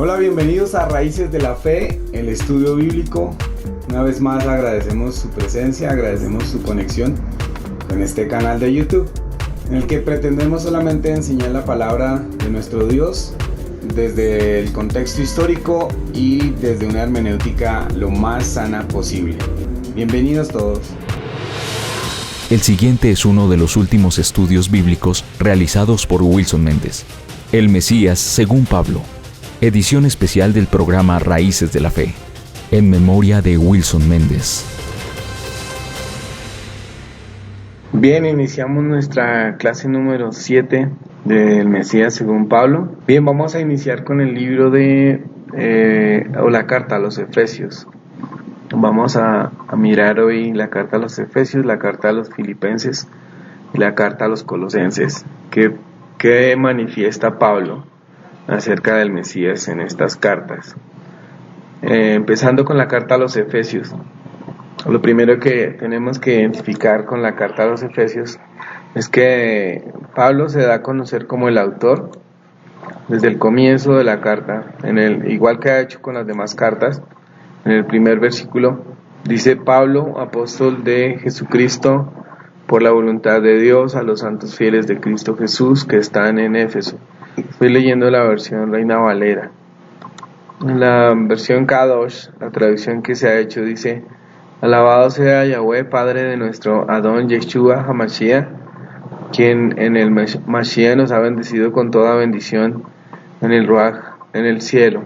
Hola, bienvenidos a Raíces de la Fe, el estudio bíblico. Una vez más agradecemos su presencia, agradecemos su conexión con este canal de YouTube, en el que pretendemos solamente enseñar la palabra de nuestro Dios desde el contexto histórico y desde una hermenéutica lo más sana posible. Bienvenidos todos. El siguiente es uno de los últimos estudios bíblicos realizados por Wilson Méndez. El Mesías según Pablo. Edición especial del programa Raíces de la Fe. En memoria de Wilson Méndez. Bien, iniciamos nuestra clase número 7 del Mesías según Pablo. Bien, vamos a iniciar con el libro o la carta a los Efesios. Vamos a mirar hoy la carta a los Efesios, la carta a los Filipenses y la carta a los Colosenses. ¿Qué manifiesta Pablo acerca del Mesías en estas cartas? Empezando con la carta a los Efesios. Lo primero que tenemos que identificar con la carta a los Efesios es que Pablo se da a conocer como el autor desde el comienzo de la carta, igual que ha hecho con las demás cartas. En el primer versículo dice: Pablo, apóstol de Jesucristo, por la voluntad de Dios, a los santos fieles de Cristo Jesús que están en Éfeso. Estoy leyendo la versión Reina Valera. En la versión Kadosh, la traducción que se ha hecho, dice: alabado sea Yahweh, Padre de nuestro Adón Yeshua HaMashiach, quien en el Mashiach nos ha bendecido con toda bendición en el Ruach, en el cielo.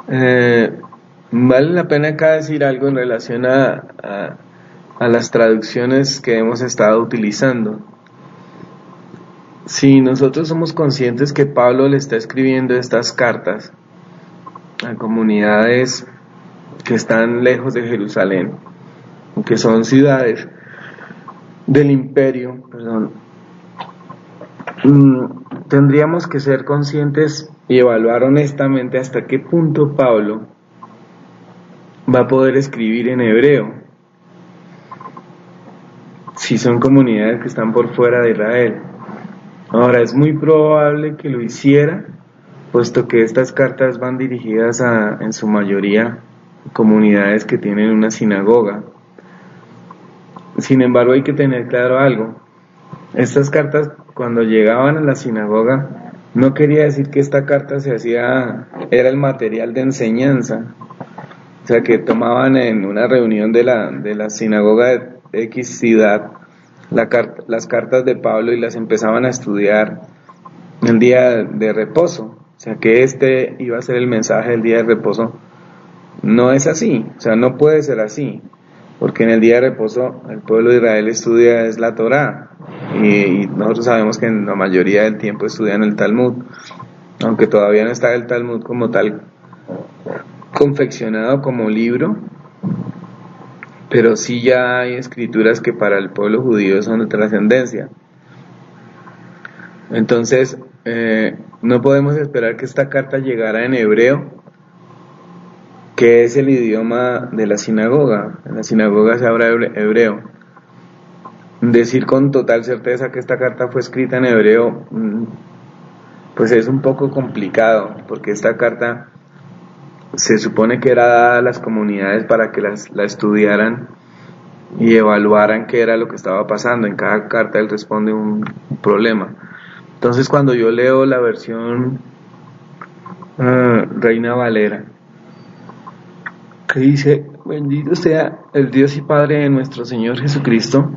Vale la pena acá decir algo en relación a las traducciones que hemos estado utilizando. Si nosotros somos conscientes que Pablo le está escribiendo estas cartas a comunidades que están lejos de Jerusalén, que son ciudades del imperio, tendríamos que ser conscientes y evaluar honestamente hasta qué punto Pablo va a poder escribir en hebreo, si son comunidades que están por fuera de Israel. Ahora, es muy probable que lo hiciera, puesto que estas cartas van dirigidas en su mayoría, a comunidades que tienen una sinagoga. Sin embargo, hay que tener claro algo. Estas cartas, cuando llegaban a la sinagoga, no quería decir que esta carta era el material de enseñanza. O sea, que tomaban en una reunión de la sinagoga de X ciudad las cartas de Pablo y las empezaban a estudiar el día de reposo. O sea, que este iba a ser el mensaje del día de reposo. No es así, o sea, no puede ser así, porque en el día de reposo el pueblo de Israel estudia es la Torá, y nosotros sabemos que en la mayoría del tiempo estudian el Talmud, aunque todavía no está el Talmud como tal confeccionado como libro, pero sí ya hay escrituras que para el pueblo judío son de trascendencia. Entonces, no podemos esperar que esta carta llegara en hebreo, que es el idioma de la sinagoga. En la sinagoga se habla hebreo. Decir con total certeza que esta carta fue escrita en hebreo, pues es un poco complicado, porque esta carta se supone que era dada a las comunidades para que la estudiaran y evaluaran qué era lo que estaba pasando. En cada carta él responde un problema. Entonces, cuando yo leo la versión Reina Valera, que dice: bendito sea el Dios y Padre de nuestro Señor Jesucristo,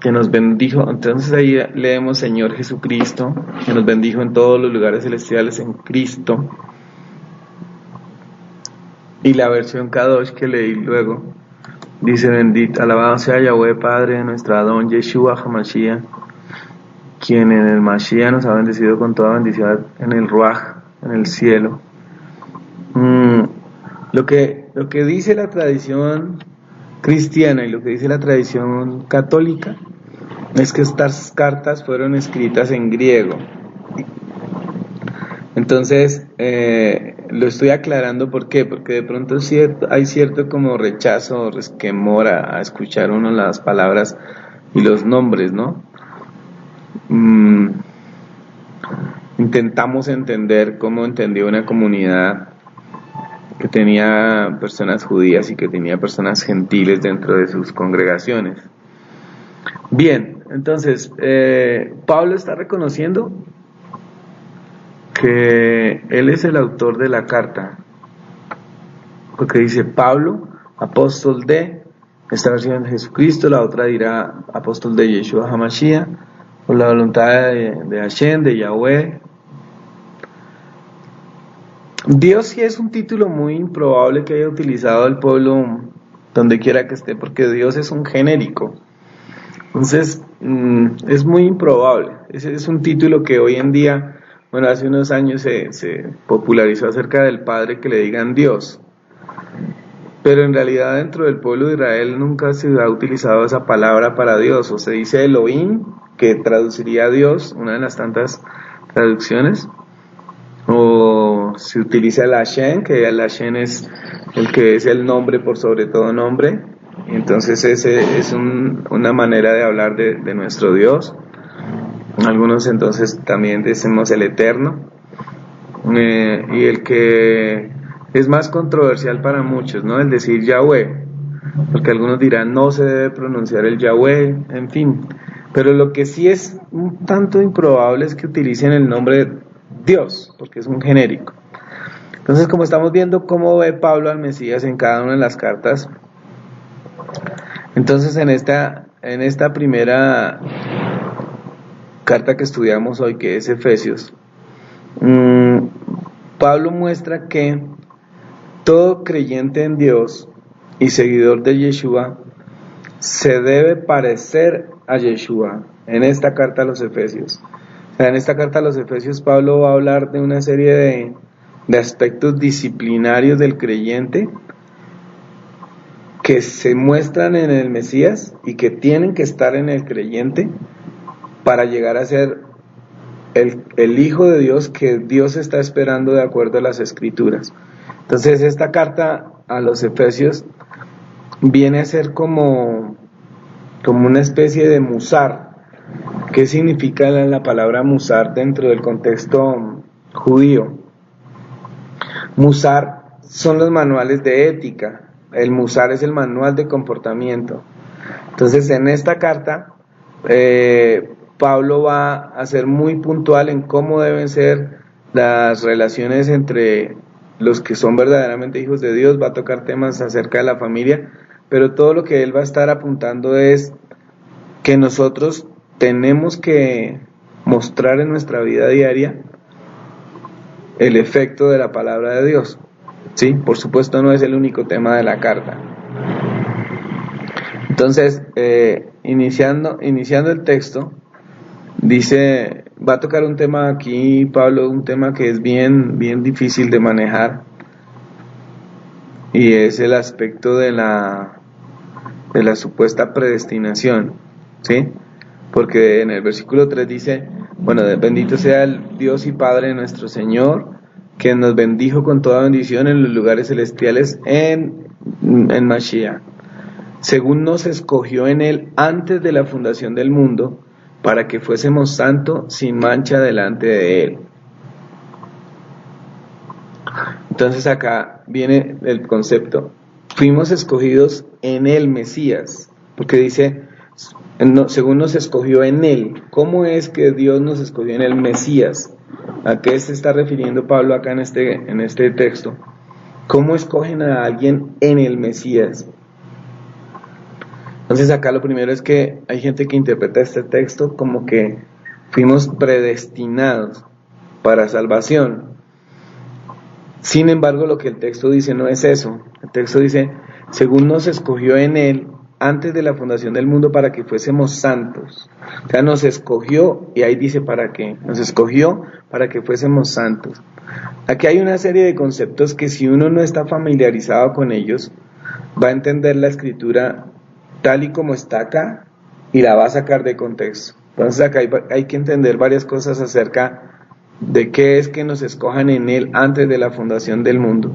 que nos bendijo. Entonces ahí leemos: Señor Jesucristo, que nos bendijo en todos los lugares celestiales en Cristo. Y la versión Kadosh que leí luego dice: bendito, alabado sea Yahweh, Padre de nuestro Adón Yeshua HaMashiach, quien en el Mashiach nos ha bendecido con toda bendición en el Ruach, en el cielo. Lo que dice la tradición cristiana y lo que dice la tradición católica es que estas cartas fueron escritas en griego. Entonces, lo estoy aclarando. ¿Por qué? Porque de pronto hay cierto como rechazo o resquemor a escuchar uno las palabras y los nombres, ¿no? intentamos entender cómo entendió una comunidad que tenía personas judías y que tenía personas gentiles dentro de sus congregaciones. Bien, entonces, Pablo está reconociendo que él es el autor de la carta, porque dice Pablo, apóstol de, esta versión de Jesucristo, la otra dirá apóstol de Yeshua HaMashiach, por la voluntad de Hashem, de Yahweh. Dios sí es un título muy improbable que haya utilizado el pueblo donde quiera que esté, porque Dios es un genérico. Entonces, es muy improbable. Ese es un título que hoy en día, bueno, hace unos años se popularizó acerca del Padre, que le digan Dios. Pero en realidad dentro del pueblo de Israel nunca se ha utilizado esa palabra para Dios, o se dice Elohim, que traduciría Dios, una de las tantas traducciones, o se utiliza el Hashem, que el Hashem es el que es el nombre por sobre todo nombre. Entonces ese es una manera de hablar de nuestro Dios. Algunos entonces también decimos el Eterno, y el que es más controversial para muchos, ¿no? El decir Yahweh, porque algunos dirán no se debe pronunciar el Yahweh, en fin. Pero lo que sí es un tanto improbable es que utilicen el nombre Dios, porque es un genérico. Entonces, como estamos viendo cómo ve Pablo al Mesías en cada una de las cartas, entonces en esta primera carta que estudiamos hoy, que es Efesios, Pablo muestra que todo creyente en Dios y seguidor de Yeshua se debe parecer a Yeshua en esta carta a los Efesios. O sea, en esta carta a los Efesios Pablo va a hablar de una serie de aspectos disciplinarios del creyente que se muestran en el Mesías y que tienen que estar en el creyente para llegar a ser el Hijo de Dios que Dios está esperando de acuerdo a las Escrituras. Entonces esta carta a los Efesios viene a ser como una especie de musar. ¿Qué significa la palabra musar dentro del contexto judío? Musar son los manuales de ética. El musar es el manual de comportamiento. Entonces en esta carta Pablo va a ser muy puntual en cómo deben ser las relaciones entre los que son verdaderamente hijos de Dios. Va a tocar temas acerca de la familia, pero todo lo que él va a estar apuntando es que nosotros tenemos que mostrar en nuestra vida diaria el efecto de la palabra de Dios. Sí, por supuesto no es el único tema de la carta. Entonces, iniciando el texto, dice, va a tocar un tema aquí, Pablo, un tema que es bien difícil de manejar, y es el aspecto de la supuesta predestinación, ¿sí? Porque en el versículo 3 dice, bueno, bendito sea el Dios y Padre de nuestro Señor, que nos bendijo con toda bendición en los lugares celestiales en Mashiach, según nos escogió en Él antes de la fundación del mundo, para que fuésemos santos sin mancha delante de Él. Entonces acá viene el concepto, fuimos escogidos en el Mesías, porque dice, según nos escogió en Él. ¿Cómo es que Dios nos escogió en el Mesías? ¿A qué se está refiriendo Pablo acá en este texto? ¿Cómo escogen a alguien en el Mesías? Entonces acá lo primero es que hay gente que interpreta este texto como que fuimos predestinados para salvación. Sin embargo, lo que el texto dice no es eso. El texto dice, según nos escogió en Él antes de la fundación del mundo para que fuésemos santos. O sea, nos escogió, y ahí dice para qué. Nos escogió para que fuésemos santos. Aquí hay una serie de conceptos que si uno no está familiarizado con ellos, va a entender la escritura tal y como está acá y la va a sacar de contexto. Entonces acá hay que entender varias cosas acerca de qué es que nos escojan en Él antes de la fundación del mundo.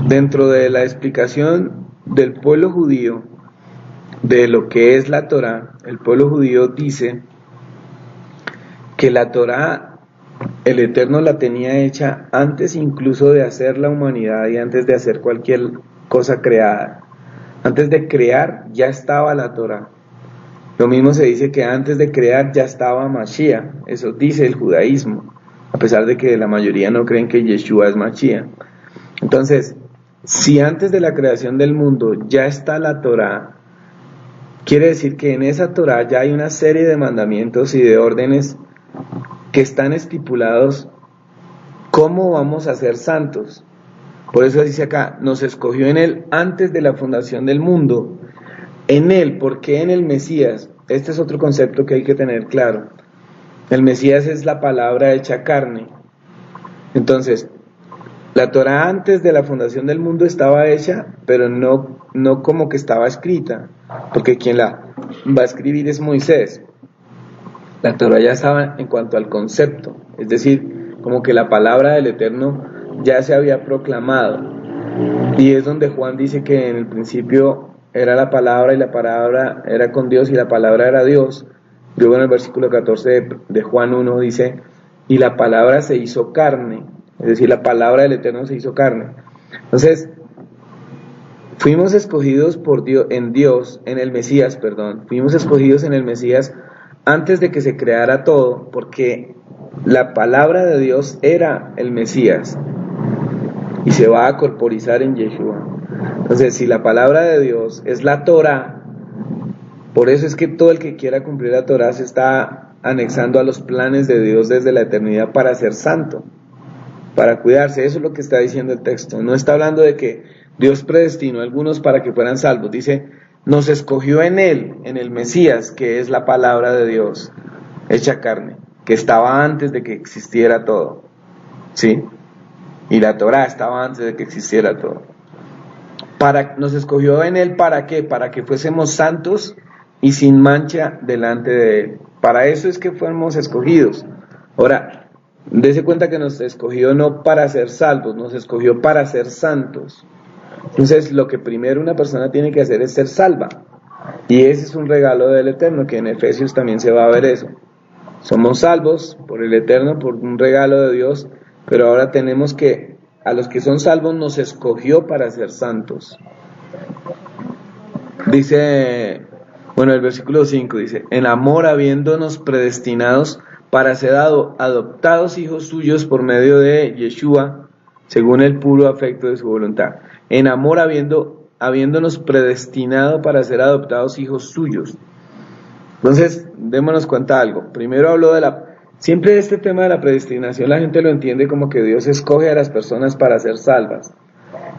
Dentro de la explicación del pueblo judío de lo que es la Torá, el pueblo judío dice que la Torá el Eterno la tenía hecha antes incluso de hacer la humanidad y antes de hacer cualquier cosa creada. Antes de crear ya estaba la Torá. Lo mismo se dice que antes de crear ya estaba Mashiach. Eso dice el judaísmo, a pesar de que la mayoría no creen que Yeshua es Mashiach. Entonces, si antes de la creación del mundo ya está la Torá, quiere decir que en esa Torá ya hay una serie de mandamientos y de órdenes que están estipulados cómo vamos a ser santos. Por eso dice acá, nos escogió en Él antes de la fundación del mundo. En Él, ¿por qué en el Mesías? Este es otro concepto que hay que tener claro. El Mesías es la palabra hecha carne. Entonces, la Torá antes de la fundación del mundo estaba hecha, pero no como que estaba escrita, porque quien la va a escribir es Moisés. La Torá ya estaba en cuanto al concepto, es decir, como que la palabra del Eterno ya se había proclamado. Y es donde Juan dice que en el principio era la palabra y la palabra era con Dios y la palabra era Dios. Luego en el versículo 14 de Juan 1 dice, y la palabra se hizo carne, es decir, la palabra del Eterno se hizo carne. Entonces, fuimos escogidos por Dios, en el Mesías, fuimos escogidos en el Mesías antes de que se creara todo, porque la palabra de Dios era el Mesías y se va a corporizar en Yeshua. Entonces, si la palabra de Dios es la Torá, por eso es que todo el que quiera cumplir la Torá se está anexando a los planes de Dios desde la eternidad para ser santo, para cuidarse. Eso es lo que está diciendo el texto. No está hablando de que Dios predestinó a algunos para que fueran salvos. Dice, nos escogió en Él, en el Mesías, que es la palabra de Dios hecha carne, que estaba antes de que existiera todo, ¿sí? Y la Torá estaba antes de que existiera todo. Nos escogió en Él, ¿para qué? Para que fuésemos santos y sin mancha delante de Él. Para eso es que fuéramos escogidos. Ahora, dése cuenta que nos escogió no para ser salvos, nos escogió para ser santos. Entonces, lo que primero una persona tiene que hacer es ser salva. Y ese es un regalo del Eterno, que en Efesios también se va a ver eso. Somos salvos por el Eterno, por un regalo de Dios, pero ahora tenemos que, a los que son salvos nos escogió para ser santos. Dice, el versículo 5 dice, en amor habiéndonos predestinados para ser adoptados hijos suyos por medio de Yeshua, según el puro afecto de su voluntad. En amor habiéndonos predestinado para ser adoptados hijos suyos. Entonces, démonos cuenta de algo. Primero hablo siempre este tema de la predestinación, la gente lo entiende como que Dios escoge a las personas para ser salvas.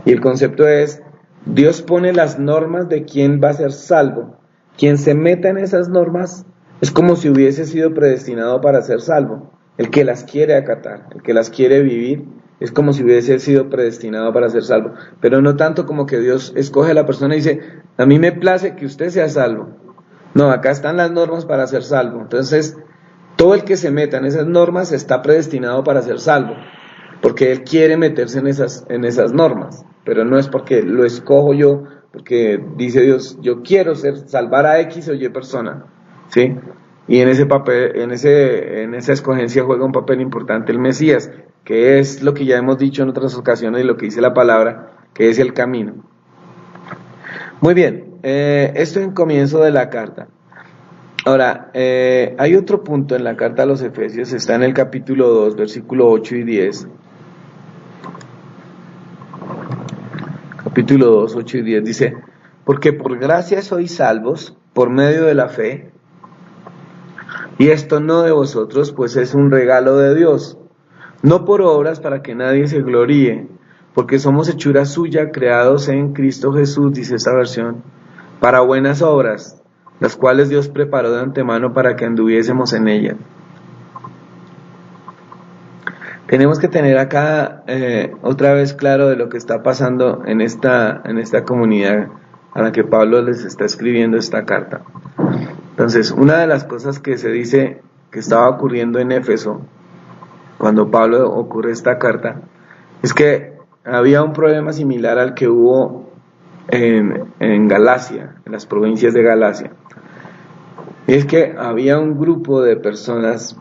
Y el concepto es, Dios pone las normas de quién va a ser salvo. Quien se meta en esas normas es como si hubiese sido predestinado para ser salvo. El que las quiere acatar, el que las quiere vivir, es como si hubiese sido predestinado para ser salvo. Pero no tanto como que Dios escoge a la persona y dice, a mí me place que usted sea salvo. No, acá están las normas para ser salvo. Entonces, todo el que se meta en esas normas está predestinado para ser salvo, porque él quiere meterse en esas normas, pero no es porque lo escojo yo, porque dice Dios, yo quiero salvar a X o Y persona, ¿sí? Y en ese papel, en esa escogencia juega un papel importante el Mesías, que es lo que ya hemos dicho en otras ocasiones y lo que dice la palabra, que es el camino. Muy bien, esto es el comienzo de la carta. Ahora, hay otro punto en la carta a los Efesios, está en el capítulo 2, versículo 8 y 10. Capítulo 2, 8 y 10 dice, porque por gracia sois salvos por medio de la fe, y esto no de vosotros, pues es un regalo de Dios, no por obras para que nadie se gloríe, porque somos hechura suya, creados en Cristo Jesús, dice esta versión, para buenas obras, las cuales Dios preparó de antemano para que anduviésemos en ellas. Tenemos que tener acá otra vez claro de lo que está pasando en esta comunidad a la que Pablo les está escribiendo esta carta. Entonces, una de las cosas que se dice que estaba ocurriendo en Éfeso, cuando Pablo ocurre esta carta, es que había un problema similar al que hubo en Galacia, en las provincias de Galacia. Y es que había un grupo de personas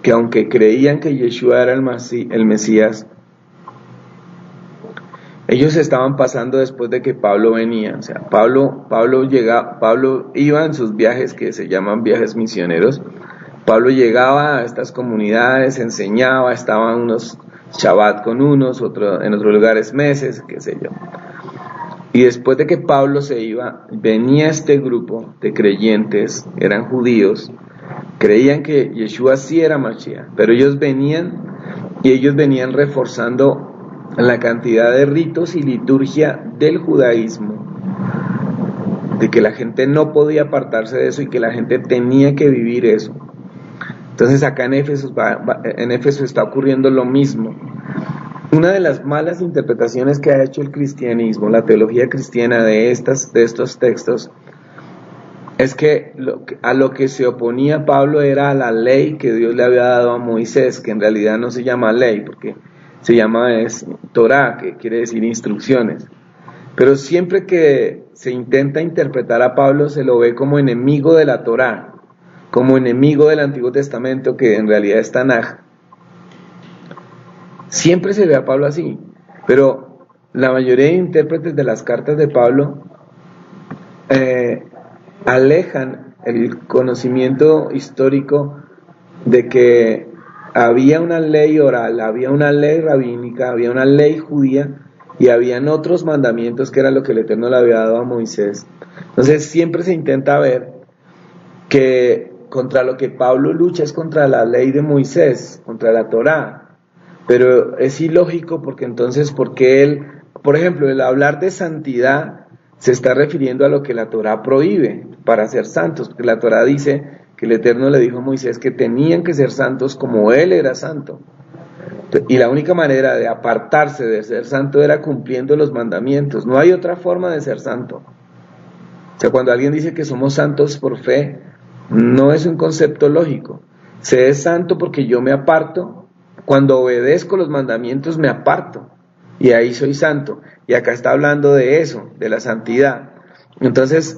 que aunque creían que Yeshua era el Mesías, ellos estaban pasando después de que Pablo venía. O sea, Pablo iba en sus viajes que se llaman viajes misioneros. Pablo llegaba a estas comunidades, enseñaba, estaban unos Shabbat con unos, en otros lugares meses, qué sé yo. Y después de que Pablo se iba, venía este grupo de creyentes, eran judíos, creían que Yeshua sí era Mashiach, pero ellos venían reforzando la cantidad de ritos y liturgia del judaísmo, de que la gente no podía apartarse de eso y que la gente tenía que vivir eso. Entonces acá en Éfeso está ocurriendo lo mismo. Una de las malas interpretaciones que ha hecho el cristianismo, la teología cristiana de estos textos, es que a lo que se oponía Pablo era a la ley que Dios le había dado a Moisés, que en realidad no se llama ley, porque se llama Torah, que quiere decir instrucciones. Pero siempre que se intenta interpretar a Pablo, se lo ve como enemigo de la Torah, como enemigo del Antiguo Testamento, que en realidad es Tanaj. Siempre se ve a Pablo así, pero la mayoría de intérpretes de las cartas de Pablo alejan el conocimiento histórico de que había una ley oral, había una ley rabínica, había una ley judía y habían otros mandamientos que era lo que el Eterno le había dado a Moisés. Entonces siempre se intenta ver que contra lo que Pablo lucha es contra la ley de Moisés, contra la Torá. Pero es ilógico porque entonces, porque él, por ejemplo, el hablar de santidad se está refiriendo a lo que la Torá prohíbe para ser santos, porque la Torá dice que el Eterno le dijo a Moisés que tenían que ser santos como él era santo. Y la única manera de apartarse de ser santo era cumpliendo los mandamientos. No hay otra forma de ser santo. O sea, cuando alguien dice que somos santos por fe, no es un concepto lógico. Se es santo porque yo me aparto. Cuando obedezco los mandamientos me aparto y ahí soy santo. Y acá está hablando de eso, de la santidad. Entonces,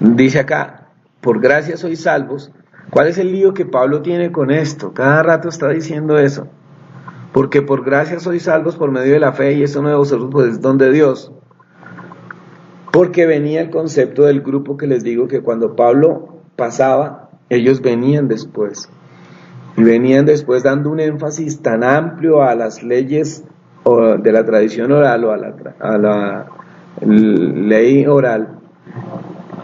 dice acá, por gracia sois salvos. ¿Cuál es el lío que Pablo tiene con esto? Cada rato está diciendo eso. Porque por gracia sois salvos por medio de la fe y eso no de vosotros, pues es don de Dios. Porque venía el concepto del grupo que les digo que cuando Pablo pasaba, ellos venían después. Y venían después dando un énfasis tan amplio a las leyes de la tradición oral o a la ley oral,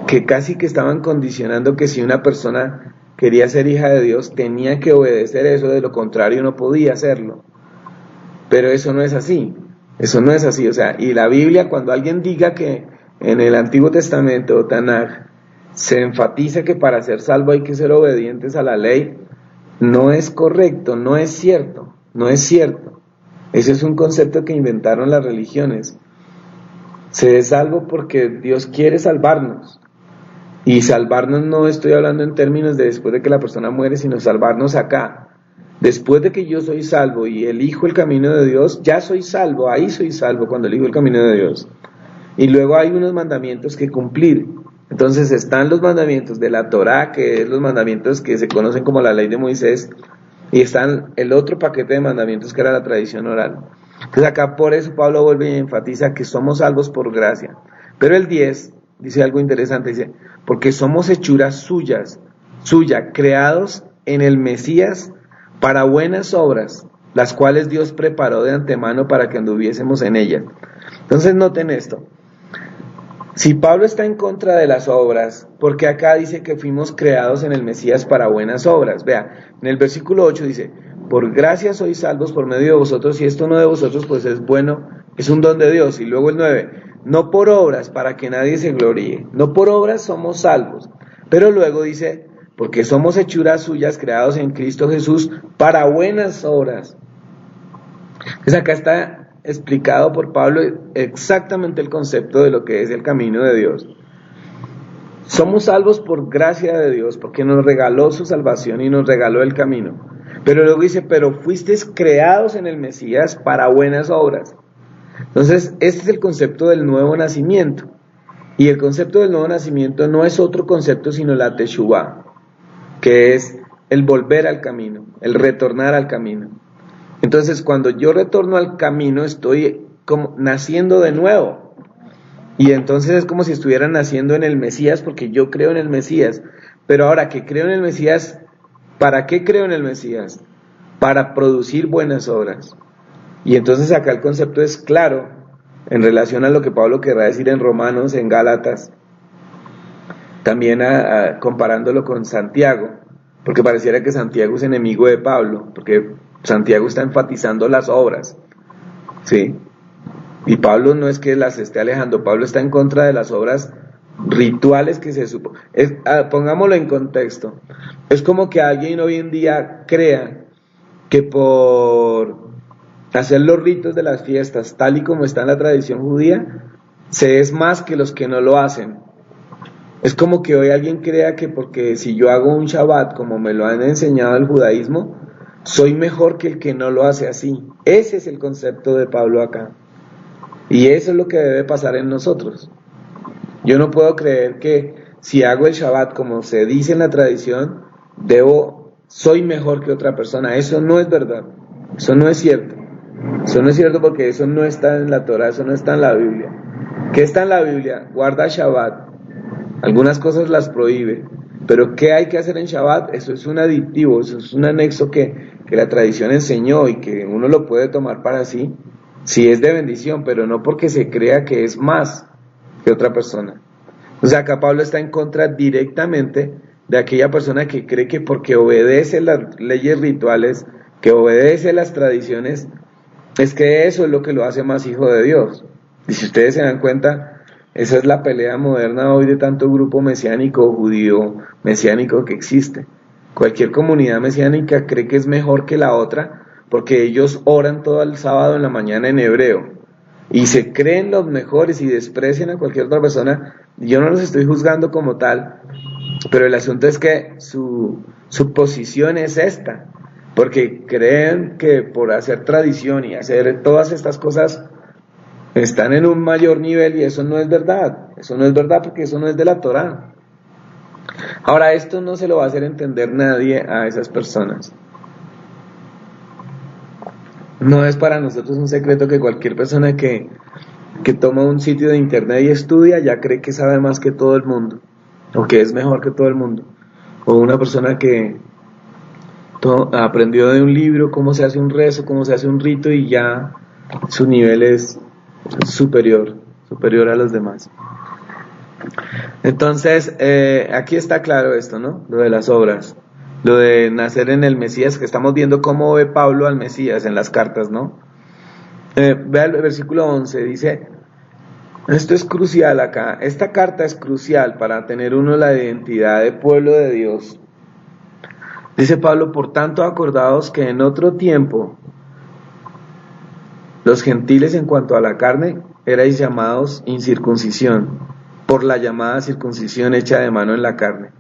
que casi que estaban condicionando que si una persona quería ser hija de Dios, tenía que obedecer eso, de lo contrario no podía hacerlo. Pero eso no es así, o sea, y la Biblia, cuando alguien diga que en el Antiguo Testamento o Tanaj se enfatiza que para ser salvo hay que ser obedientes a la ley, no es correcto, no es cierto. Ese es un concepto que inventaron las religiones. Se es salvo porque Dios quiere salvarnos. Y salvarnos no estoy hablando en términos de después de que la persona muere, sino salvarnos acá. Después de que yo soy salvo y elijo el camino de Dios, ya soy salvo, ahí soy salvo cuando elijo el camino de Dios. Y luego hay unos mandamientos que cumplir. Entonces están los mandamientos de la Torá, que es los mandamientos que se conocen como la ley de Moisés, y están el otro paquete de mandamientos que era la tradición oral. Entonces acá por eso Pablo vuelve y enfatiza que somos salvos por gracia. Pero el 10 dice algo interesante, dice, porque somos hechuras suya, creados en el Mesías para buenas obras, las cuales Dios preparó de antemano para que anduviésemos en ellas. Entonces noten esto. Si Pablo está en contra de las obras, porque acá dice que fuimos creados en el Mesías para buenas obras. Vea, en el versículo 8 dice, por gracia sois salvos por medio de vosotros, y esto no de vosotros, pues es bueno, es un don de Dios. Y luego el 9, no por obras, para que nadie se gloríe. No por obras somos salvos. Pero luego dice, porque somos hechuras suyas, creados en Cristo Jesús, para buenas obras. Entonces acá está explicado por Pablo exactamente el concepto de lo que es el camino de Dios. Somos salvos por gracia de Dios, porque nos regaló su salvación y nos regaló el camino. Pero luego dice, pero fuisteis creados en el Mesías para buenas obras. Entonces, este es el concepto del nuevo nacimiento. Y el concepto del nuevo nacimiento no es otro concepto sino la Teshuvá, que es el volver al camino, el retornar al camino. Entonces, cuando yo retorno al camino, estoy como naciendo de nuevo. Y entonces es como si estuviera naciendo en el Mesías, porque yo creo en el Mesías. Pero ahora que creo en el Mesías, ¿para qué creo en el Mesías? Para producir buenas obras. Y entonces acá el concepto es claro en relación a lo que Pablo querrá decir en Romanos, en Gálatas, también comparándolo con Santiago, porque pareciera que Santiago es enemigo de Pablo, porque Santiago está enfatizando las obras, ¿sí? Y Pablo no es que las esté alejando, Pablo está en contra de las obras rituales que se supone. Pongámoslo en contexto. Es como que alguien hoy en día crea que por hacer los ritos de las fiestas, tal y como está en la tradición judía, se es más que los que no lo hacen. Es como que hoy alguien crea que porque si yo hago un Shabbat, como me lo han enseñado el judaísmo, soy mejor que el que no lo hace así. Ese es el concepto de Pablo acá. Y eso es lo que debe pasar en nosotros. Yo no puedo creer que si hago el Shabbat como se dice en la tradición, soy mejor que otra persona. Eso no es verdad. Eso no es cierto. Eso no es cierto porque eso no está en la Torah, eso no está en la Biblia. ¿Qué está en la Biblia? Guarda Shabbat. Algunas cosas las prohíbe. Pero ¿qué hay que hacer en Shabbat? Eso es un aditivo, eso es un anexo que la tradición enseñó y que uno lo puede tomar para sí. Sí es de bendición, pero no porque se crea que es más que otra persona. O sea, acá Pablo está en contra directamente de aquella persona que cree que porque obedece las leyes rituales, que obedece las tradiciones, es que eso es lo que lo hace más hijo de Dios. Y si ustedes se dan cuenta, esa es la pelea moderna hoy de tanto grupo mesiánico, judío mesiánico que existe. Cualquier comunidad mesiánica cree que es mejor que la otra, porque ellos oran todo el sábado en la mañana en hebreo, y se creen los mejores y desprecian a cualquier otra persona. Yo no los estoy juzgando como tal, pero el asunto es que su posición es esta, porque creen que por hacer tradición y hacer todas estas cosas están en un mayor nivel, y eso no es verdad. Eso no es verdad porque eso no es de la Torá. Ahora, esto no se lo va a hacer entender nadie a esas personas. No es para nosotros un secreto que cualquier persona que toma un sitio de internet y estudia ya cree que sabe más que todo el mundo, o que es mejor que todo el mundo, o una persona que aprendió de un libro cómo se hace un rezo, cómo se hace un rito, y ya su nivel es superior a los demás. Entonces, aquí está claro esto, ¿no? Lo de las obras. Lo de nacer en el Mesías, que estamos viendo cómo ve Pablo al Mesías en las cartas, ¿no? Vea el versículo 11, dice, esto es crucial acá, esta carta es crucial para tener uno la identidad de pueblo de Dios. Dice Pablo, por tanto acordaos que en otro tiempo los gentiles en cuanto a la carne erais llamados incircuncisión, por la llamada circuncisión hecha de mano en la carne.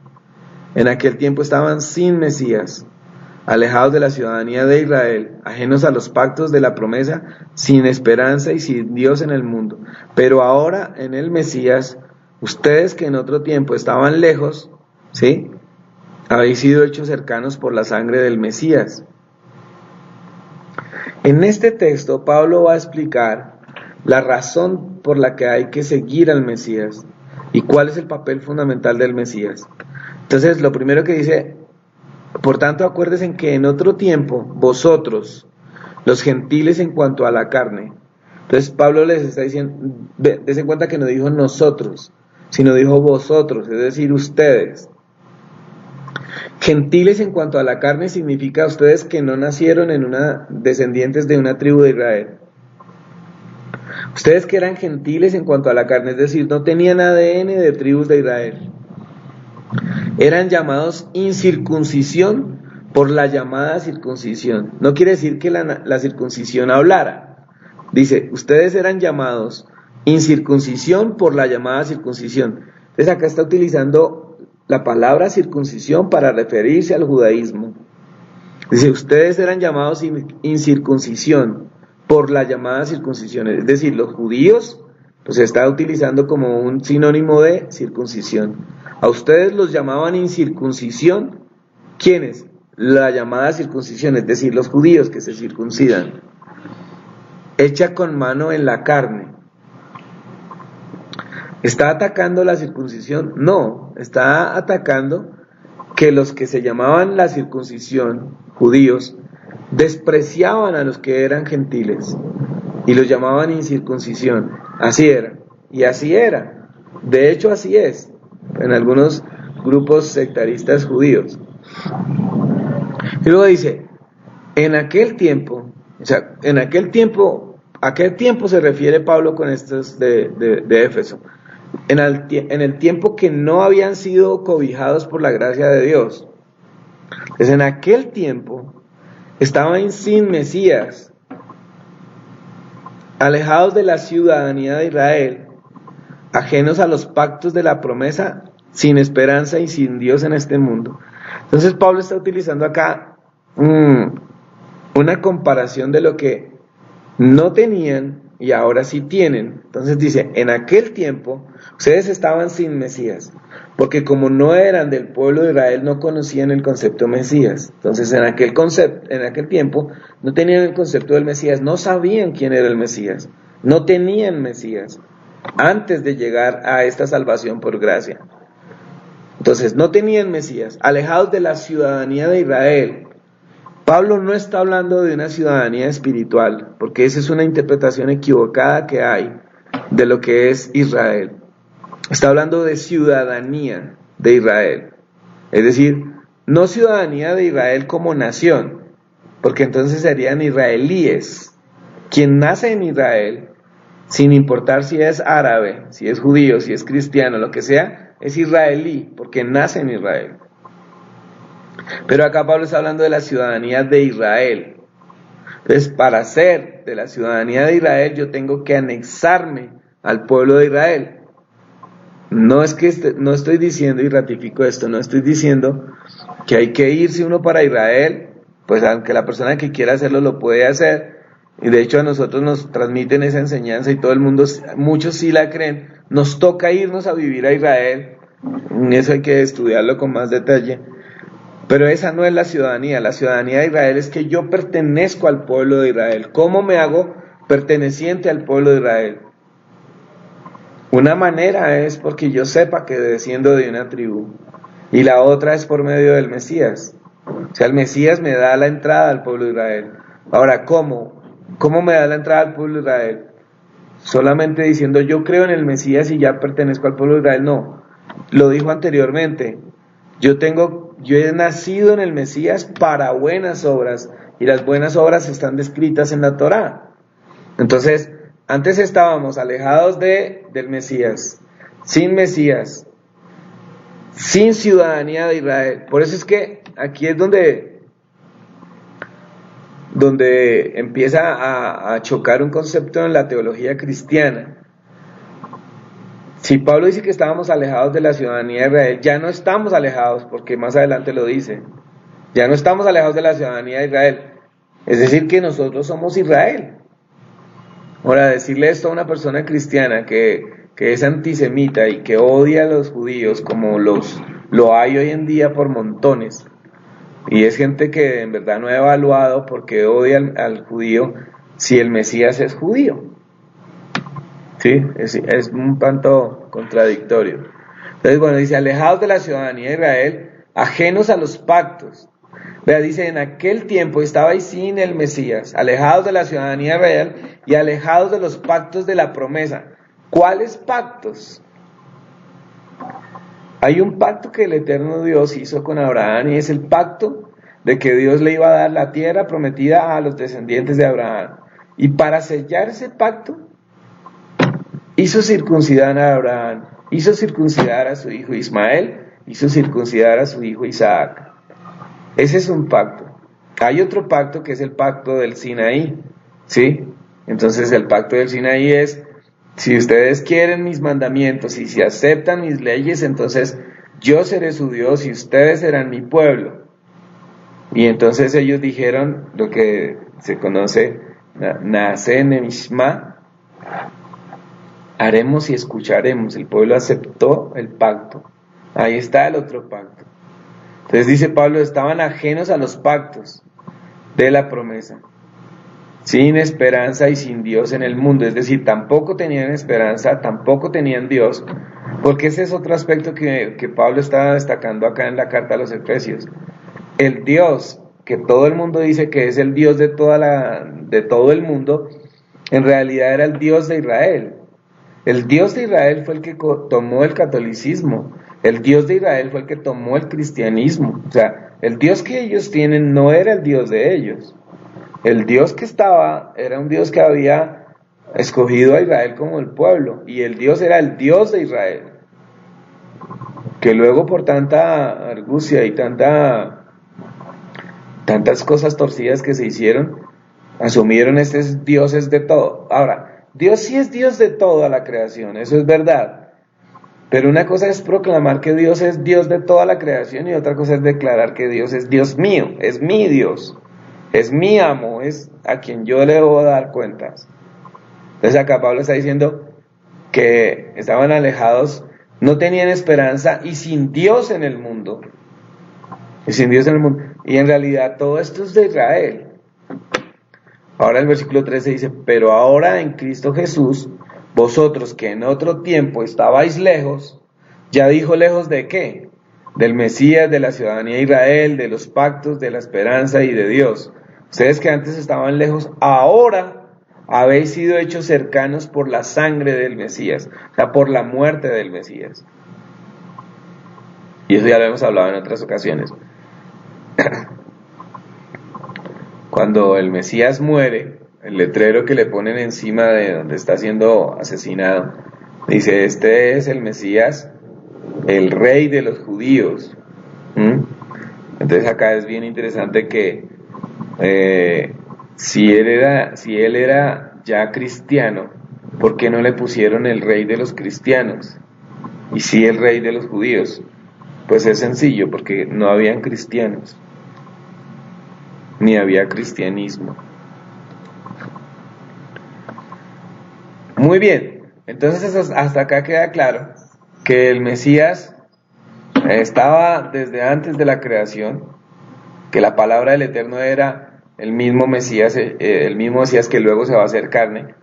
En aquel tiempo estaban sin Mesías, alejados de la ciudadanía de Israel, ajenos a los pactos de la promesa, sin esperanza y sin Dios en el mundo. Pero ahora en el Mesías, ustedes que en otro tiempo estaban lejos, ¿sí?, habéis sido hechos cercanos por la sangre del Mesías. En este texto, Pablo va a explicar la razón por la que hay que seguir al Mesías y cuál es el papel fundamental del Mesías. Entonces, lo primero que dice, por tanto, acuérdense que en otro tiempo, vosotros, los gentiles en cuanto a la carne. Entonces, Pablo les está diciendo, dense cuenta que no dijo nosotros, sino dijo vosotros, es decir, ustedes. Gentiles en cuanto a la carne significa ustedes que no nacieron descendientes de una tribu de Israel. Ustedes que eran gentiles en cuanto a la carne, es decir, no tenían ADN de tribus de Israel. Eran llamados incircuncisión por la llamada circuncisión. No quiere decir que la circuncisión hablara. Dice, ustedes eran llamados incircuncisión por la llamada circuncisión. Entonces acá está utilizando la palabra circuncisión para referirse al judaísmo. Dice, ustedes eran llamados incircuncisión por la llamada circuncisión. Es decir, los judíos pues se está utilizando como un sinónimo de circuncisión. A ustedes los llamaban incircuncisión. ¿Quiénes? la llamada circuncisión, es decir, los judíos que se circuncidan, hecha con mano en la carne. ¿Está atacando la circuncisión? No, está atacando que los que se llamaban la circuncisión, judíos, despreciaban a los que eran gentiles y los llamaban incircuncisión. Así era, y así era. De hecho, así es en algunos grupos sectaristas judíos. Y luego dice, en aquel tiempo, o sea, ¿a qué tiempo se refiere Pablo con estos de Éfeso? En el tiempo que no habían sido cobijados por la gracia de Dios. Entonces, en aquel tiempo estaban sin Mesías, alejados de la ciudadanía de Israel, ajenos a los pactos de la promesa, sin esperanza y sin Dios en este mundo. Entonces Pablo está utilizando acá una comparación de lo que no tenían y ahora sí tienen. Entonces dice, en aquel tiempo ustedes estaban sin Mesías, porque como no eran del pueblo de Israel, no conocían el concepto Mesías. Entonces en aquel tiempo no tenían el concepto del Mesías, no sabían quién era el Mesías, no tenían Mesías antes de llegar a esta salvación por gracia. Entonces no tenían Mesías, alejados de la ciudadanía de Israel. Pablo no está hablando de una ciudadanía espiritual, porque esa es una interpretación equivocada que hay de lo que es Israel. Está hablando de ciudadanía de Israel, es decir, no ciudadanía de Israel como nación, porque entonces serían israelíes. Quien nace en Israel, sin importar si es árabe, si es judío, si es cristiano, lo que sea, es israelí, porque nace en Israel. Pero acá Pablo está hablando de la ciudadanía de Israel. Entonces, para ser de la ciudadanía de Israel, yo tengo que anexarme al pueblo de Israel. No estoy diciendo, y ratifico esto, no estoy diciendo que hay que irse uno para Israel, pues aunque la persona que quiera hacerlo lo puede hacer, y de hecho a nosotros nos transmiten esa enseñanza y todo el mundo, muchos sí la creen, nos toca irnos a vivir a Israel, eso hay que estudiarlo con más detalle. Pero esa no es la ciudadanía de Israel es que yo pertenezco al pueblo de Israel. ¿Cómo me hago perteneciente al pueblo de Israel? Una manera es porque yo sepa que desciendo de una tribu, y la otra es por medio del Mesías. O sea, el Mesías me da la entrada al pueblo de Israel. Ahora, ¿cómo me da la entrada al pueblo de Israel? Solamente diciendo yo creo en el Mesías y ya pertenezco al pueblo de Israel, no. Lo dijo anteriormente. Yo he nacido en el Mesías para buenas obras, y las buenas obras están descritas en la Torá. Entonces, antes estábamos alejados del Mesías, sin ciudadanía de Israel. Por eso es que aquí es donde empieza a chocar un concepto en la teología cristiana. Si Pablo dice que estábamos alejados de la ciudadanía de Israel, ya no estamos alejados, porque más adelante lo dice. Ya no estamos alejados de la ciudadanía de Israel. Es decir, que nosotros somos Israel. Ahora, decirle esto a una persona cristiana que es antisemita y que odia a los judíos, como lo hay hoy en día por montones, y es gente que en verdad no ha evaluado porque odia al judío si el Mesías es judío. Sí, es un tanto contradictorio. Entonces, bueno, dice, alejados de la ciudadanía de Israel, ajenos a los pactos. Vea, dice, en aquel tiempo estabais sin el Mesías, alejados de la ciudadanía de Israel y alejados de los pactos de la promesa. ¿Cuáles pactos? Hay un pacto que el eterno Dios hizo con Abraham, y es el pacto de que Dios le iba a dar la tierra prometida a los descendientes de Abraham. Y para sellar ese pacto, hizo circuncidar a Abraham, hizo circuncidar a su hijo Ismael, hizo circuncidar a su hijo Isaac. Ese es un pacto. Hay otro pacto que es el pacto del Sinaí, ¿sí? Entonces el pacto del Sinaí es, si ustedes quieren mis mandamientos y si aceptan mis leyes, entonces yo seré su Dios y ustedes serán mi pueblo. Y entonces ellos dijeron lo que se conoce, Naaseh Nemishma, haremos y escucharemos. El pueblo aceptó el pacto. Ahí está el otro pacto. Entonces dice Pablo, estaban ajenos a los pactos de la promesa, sin esperanza y sin Dios en el mundo. Es decir, tampoco tenían esperanza, tampoco tenían Dios, porque ese es otro aspecto que Pablo está destacando acá en la carta a los Efesios. El Dios que todo el mundo dice que es el Dios de todo el mundo, en realidad era el Dios de Israel. El Dios de Israel fue el que tomó el catolicismo. El Dios de Israel fue el que tomó el cristianismo. O sea, el Dios que ellos tienen no era el Dios de ellos. El Dios que estaba era un Dios que había escogido a Israel como el pueblo. Y el Dios era el Dios de Israel. Que luego por tanta argucia y tantas cosas torcidas que se hicieron, asumieron estos dioses de todo. Ahora, Dios sí es Dios de toda la creación, eso es verdad. Pero una cosa es proclamar que Dios es Dios de toda la creación y otra cosa es declarar que Dios es Dios mío, es mi Dios, es mi amo, es a quien yo le debo dar cuentas. Entonces acá Pablo está diciendo que estaban alejados, no tenían esperanza y sin Dios en el mundo. Y en realidad todo esto es de Israel. Ahora el versículo 13 dice, pero ahora en Cristo Jesús, vosotros que en otro tiempo estabais lejos, ya dijo lejos ¿de qué? Del Mesías, de la ciudadanía de Israel, de los pactos, de la esperanza y de Dios. Ustedes que antes estaban lejos, ahora habéis sido hechos cercanos por la sangre del Mesías, o sea, por la muerte del Mesías. Y eso ya lo hemos hablado en otras ocasiones. Cuando el Mesías muere, el letrero que le ponen encima de donde está siendo asesinado, dice, este es el Mesías, el rey de los judíos. Entonces acá es bien interesante que si él era ya cristiano, ¿por qué no le pusieron el rey de los cristianos? Y sí el rey de los judíos. Pues es sencillo, porque no habían cristianos, ni había cristianismo. Muy bien, entonces hasta acá queda claro que el Mesías estaba desde antes de la creación, que la palabra del Eterno era el mismo Mesías que luego se va a hacer carne,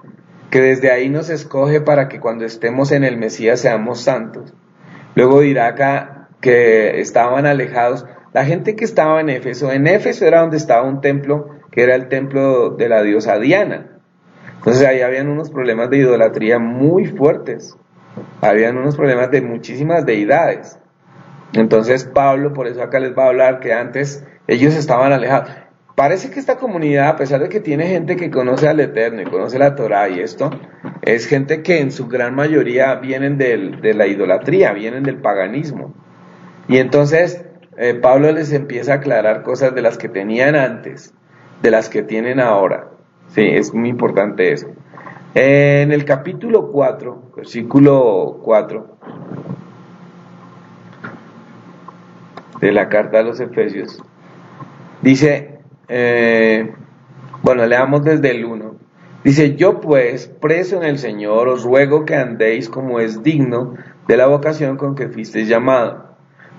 que desde ahí nos escoge para que cuando estemos en el Mesías seamos santos. Luego dirá acá que estaban alejados. La gente que estaba en Éfeso era donde estaba un templo, que era el templo de la diosa Diana. Entonces ahí habían unos problemas de idolatría muy fuertes, habían unos problemas de muchísimas deidades. Entonces Pablo, por eso acá les va a hablar que antes ellos estaban alejados. Parece que esta comunidad, a pesar de que tiene gente que conoce al Eterno y conoce la Torá y esto, es gente que en su gran mayoría vienen de la idolatría, vienen del paganismo. Y entonces Pablo les empieza a aclarar cosas de las que tenían antes, de las que tienen ahora. Sí, es muy importante eso. En el capítulo 4, versículo 4 de la carta a los Efesios, dice, leamos desde el 1. Dice, yo pues, preso en el Señor, os ruego que andéis como es digno de la vocación con que fuisteis llamado,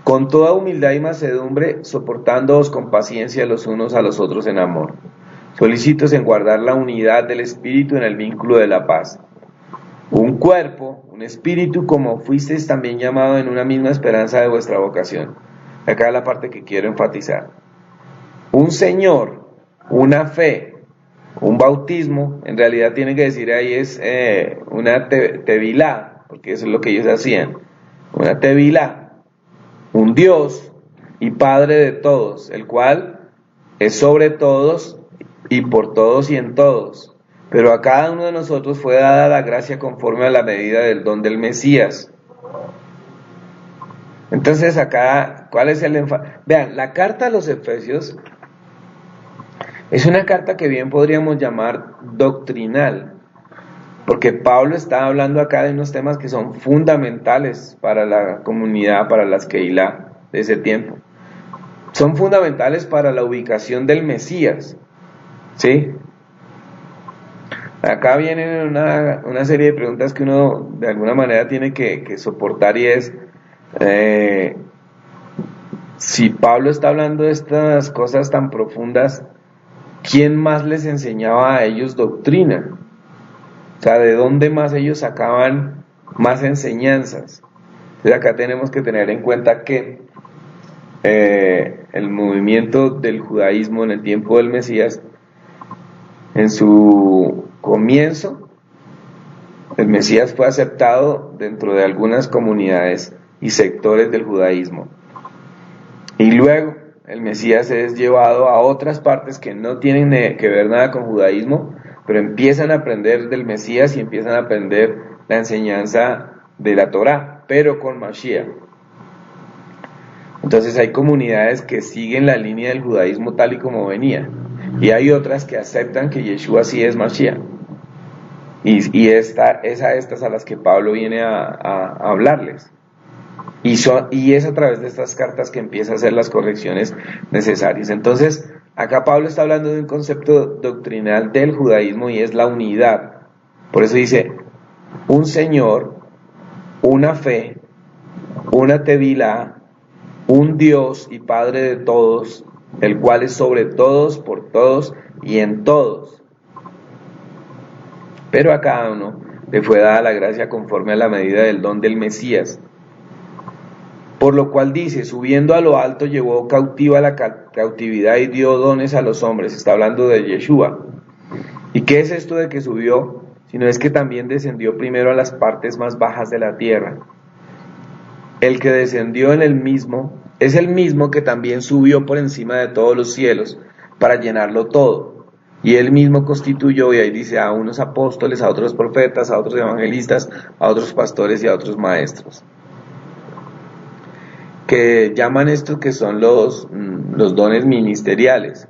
con toda humildad y mansedumbre, soportándoos con paciencia los unos a los otros en amor, solícitos en guardar la unidad del Espíritu en el vínculo de la paz. Un cuerpo, un espíritu, como fuisteis también llamado en una misma esperanza de vuestra vocación. Acá es la parte que quiero enfatizar. Un Señor, una fe, un bautismo, en realidad tiene que decir ahí es una tevilá, porque eso es lo que ellos hacían, una tevilá. Un Dios y Padre de todos, el cual es sobre todos y por todos y en todos. Pero a cada uno de nosotros fue dada la gracia conforme a la medida del don del Mesías. Entonces acá, ¿cuál es el énfasis? Vean, la carta a los Efesios es una carta que bien podríamos llamar doctrinal, porque Pablo está hablando acá de unos temas que son fundamentales para la comunidad, para las Keilah de ese tiempo. Son fundamentales para la ubicación del Mesías, ¿sí? Acá vienen una serie de preguntas que uno de alguna manera tiene que soportar y es, si Pablo está hablando de estas cosas tan profundas, ¿quién más les enseñaba a ellos doctrina? O sea, ¿de dónde más ellos sacaban más enseñanzas? Entonces acá tenemos que tener en cuenta que el movimiento del judaísmo en el tiempo del Mesías, en su comienzo, el Mesías fue aceptado dentro de algunas comunidades y sectores del judaísmo. Y luego el Mesías es llevado a otras partes que no tienen que ver nada con judaísmo, pero empiezan a aprender del Mesías y empiezan a aprender la enseñanza de la Torá, pero con Mashiach. Entonces hay comunidades que siguen la línea del judaísmo tal y como venía, y hay otras que aceptan que Yeshua sí es Mashiach. Y es a estas a las que Pablo viene a hablarles. Y es a través de estas cartas que empieza a hacer las correcciones necesarias. Entonces, acá Pablo está hablando de un concepto doctrinal del judaísmo y es la unidad. Por eso dice, un Señor, una fe, una tevilá, un Dios y Padre de todos, el cual es sobre todos, por todos y en todos. Pero a cada uno le fue dada la gracia conforme a la medida del don del Mesías. Por lo cual dice, subiendo a lo alto llevó cautiva la cautividad y dio dones a los hombres. Está hablando de Yeshua. ¿Y qué es esto de que subió? Sino es que también descendió primero a las partes más bajas de la tierra. El que descendió en el mismo, es el mismo que también subió por encima de todos los cielos para llenarlo todo. Y él mismo constituyó, y ahí dice, a unos apóstoles, a otros profetas, a otros evangelistas, a otros pastores y a otros maestros. Que llaman esto que son los dones ministeriales.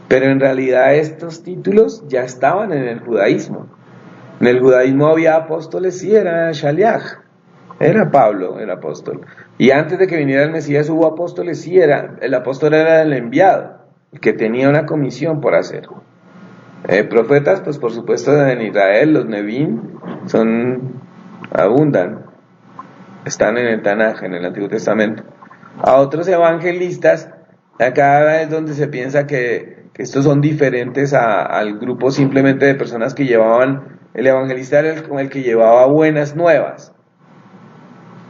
Pero en realidad estos títulos ya estaban en el judaísmo. En el judaísmo había apóstoles, sí, era Shaliach, era Pablo, el apóstol. Y antes de que viniera el Mesías hubo apóstoles, sí, el apóstol era el enviado, el que tenía una comisión por hacer. Profetas, pues por supuesto en Israel, los Nevi'im abundan, están en el Tanaj, en el Antiguo Testamento. A otros evangelistas, acá es donde se piensa que estos son diferentes al grupo simplemente de personas que llevaban, el evangelista era el que llevaba buenas nuevas,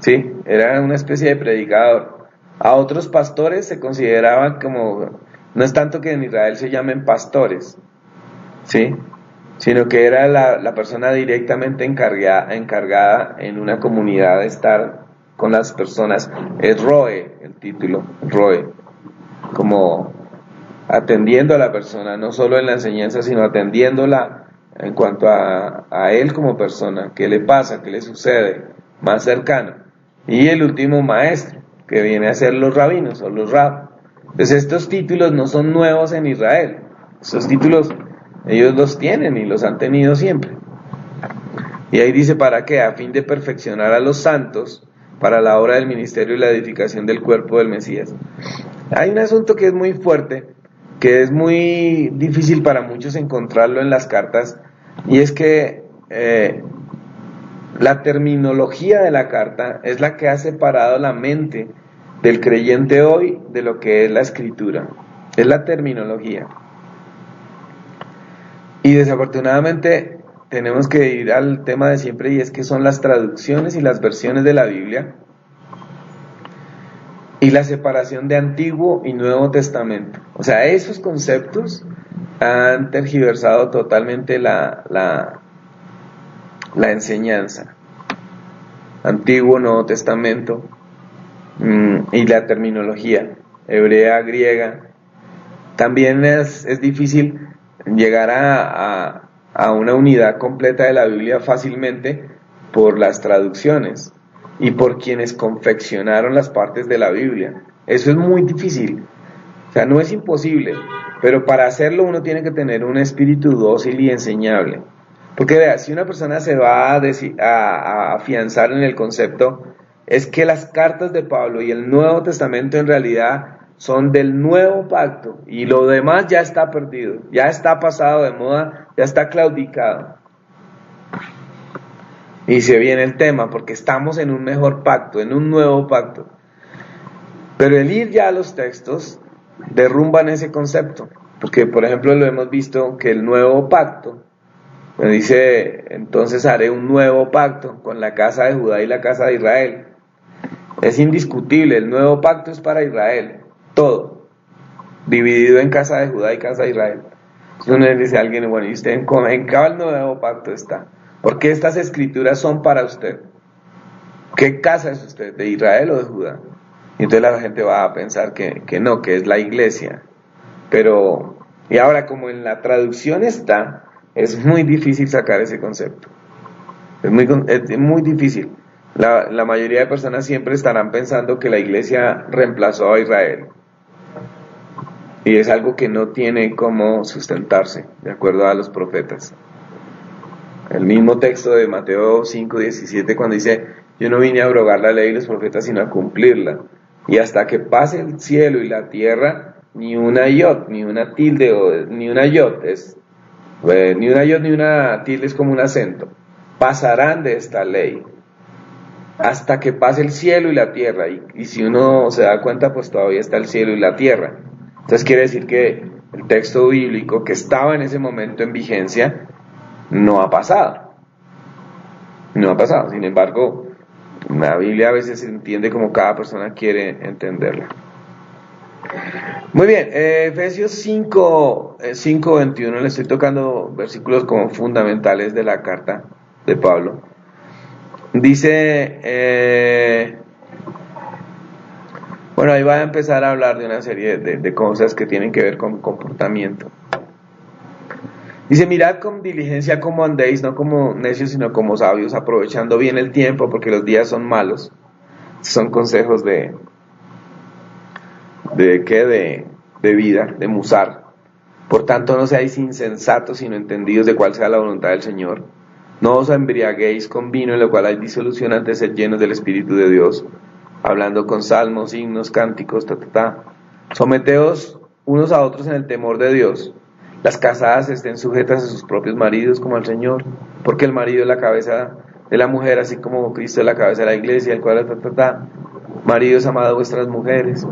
¿sí? Era una especie de predicador. A otros pastores se consideraban como, no es tanto que en Israel se llamen pastores, ¿sí? Sino que era la persona directamente encargada en una comunidad de estar con las personas. Es Roe, el título, Roe, como atendiendo a la persona, no solo en la enseñanza, sino atendiéndola en cuanto a él como persona, qué le pasa, qué le sucede, más cercano. Y el último maestro, que viene a ser los rabinos o los rab. Entonces estos títulos no son nuevos en Israel, estos títulos ellos los tienen y los han tenido siempre. Y ahí dice, ¿para qué? A fin de perfeccionar a los santos para la obra del ministerio y la edificación del cuerpo del Mesías. Hay un asunto que es muy fuerte, que es muy difícil para muchos encontrarlo en las cartas, y es que la terminología de la carta es la que ha separado la mente del creyente hoy de lo que es la escritura. Es la terminología. Y desafortunadamente tenemos que ir al tema de siempre, y es que son las traducciones y las versiones de la Biblia y la separación de Antiguo y Nuevo Testamento. O sea, esos conceptos han tergiversado totalmente la enseñanza. Antiguo, Nuevo Testamento, y la terminología hebrea, griega. También es difícil llegar a una unidad completa de la Biblia fácilmente por las traducciones y por quienes confeccionaron las partes de la Biblia. Eso es muy difícil, o sea, no es imposible, pero para hacerlo uno tiene que tener un espíritu dócil y enseñable. Porque vea, si una persona se va a afianzar en el concepto, es que las cartas de Pablo y el Nuevo Testamento en realidad son del nuevo pacto, y lo demás ya está perdido, ya está pasado de moda, ya está claudicado. Y se viene el tema, porque estamos en un mejor pacto, en un nuevo pacto. Pero el ir ya a los textos derrumban ese concepto, porque por ejemplo lo hemos visto que el nuevo pacto, me dice, entonces haré un nuevo pacto con la casa de Judá y la casa de Israel. Es indiscutible, el nuevo pacto es para Israel, todo, dividido en casa de Judá y casa de Israel. Entonces uno le dice a alguien, bueno, ¿y usted en cuál nuevo pacto está? Porque estas escrituras son para usted. ¿Qué casa es usted? ¿De Israel o de Judá? Y entonces la gente va a pensar que no, que es la iglesia. Pero, y ahora como en la traducción está, es muy difícil sacar ese concepto. Es muy difícil. La mayoría de personas siempre estarán pensando que la iglesia reemplazó a Israel. Y es algo que no tiene cómo sustentarse, de acuerdo a los profetas. El mismo texto de Mateo 5:17, cuando dice, yo no vine a abrogar la ley y los profetas, sino a cumplirla. Y hasta que pase el cielo y la tierra, ni una yod, ni una tilde, ni una yod, ni una yod ni una tilde es como un acento, pasarán de esta ley, hasta que pase el cielo y la tierra. Y si uno se da cuenta, pues todavía está el cielo y la tierra. Entonces quiere decir que el texto bíblico que estaba en ese momento en vigencia, no ha pasado. No ha pasado. Sin embargo, la Biblia a veces se entiende como cada persona quiere entenderla. Muy bien, Efesios 5:21, le estoy tocando versículos como fundamentales de la carta de Pablo. Dice, bueno, ahí va a empezar a hablar de una serie de cosas que tienen que ver con comportamiento. Dice, mirad con diligencia cómo andéis, no como necios, sino como sabios, aprovechando bien el tiempo, porque los días son malos. Son consejos de vida, de musar. Por tanto, no seáis insensatos, sino entendidos de cuál sea la voluntad del Señor. No os embriaguéis con vino, en lo cual hay disolución, antes de ser llenos del Espíritu de Dios, hablando con salmos, himnos, cánticos, Someteos unos a otros en el temor de Dios. Las casadas estén sujetas a sus propios maridos como al Señor, porque el marido es la cabeza de la mujer, así como Cristo es la cabeza de la iglesia, el cual Maridos, amad a vuestras mujeres.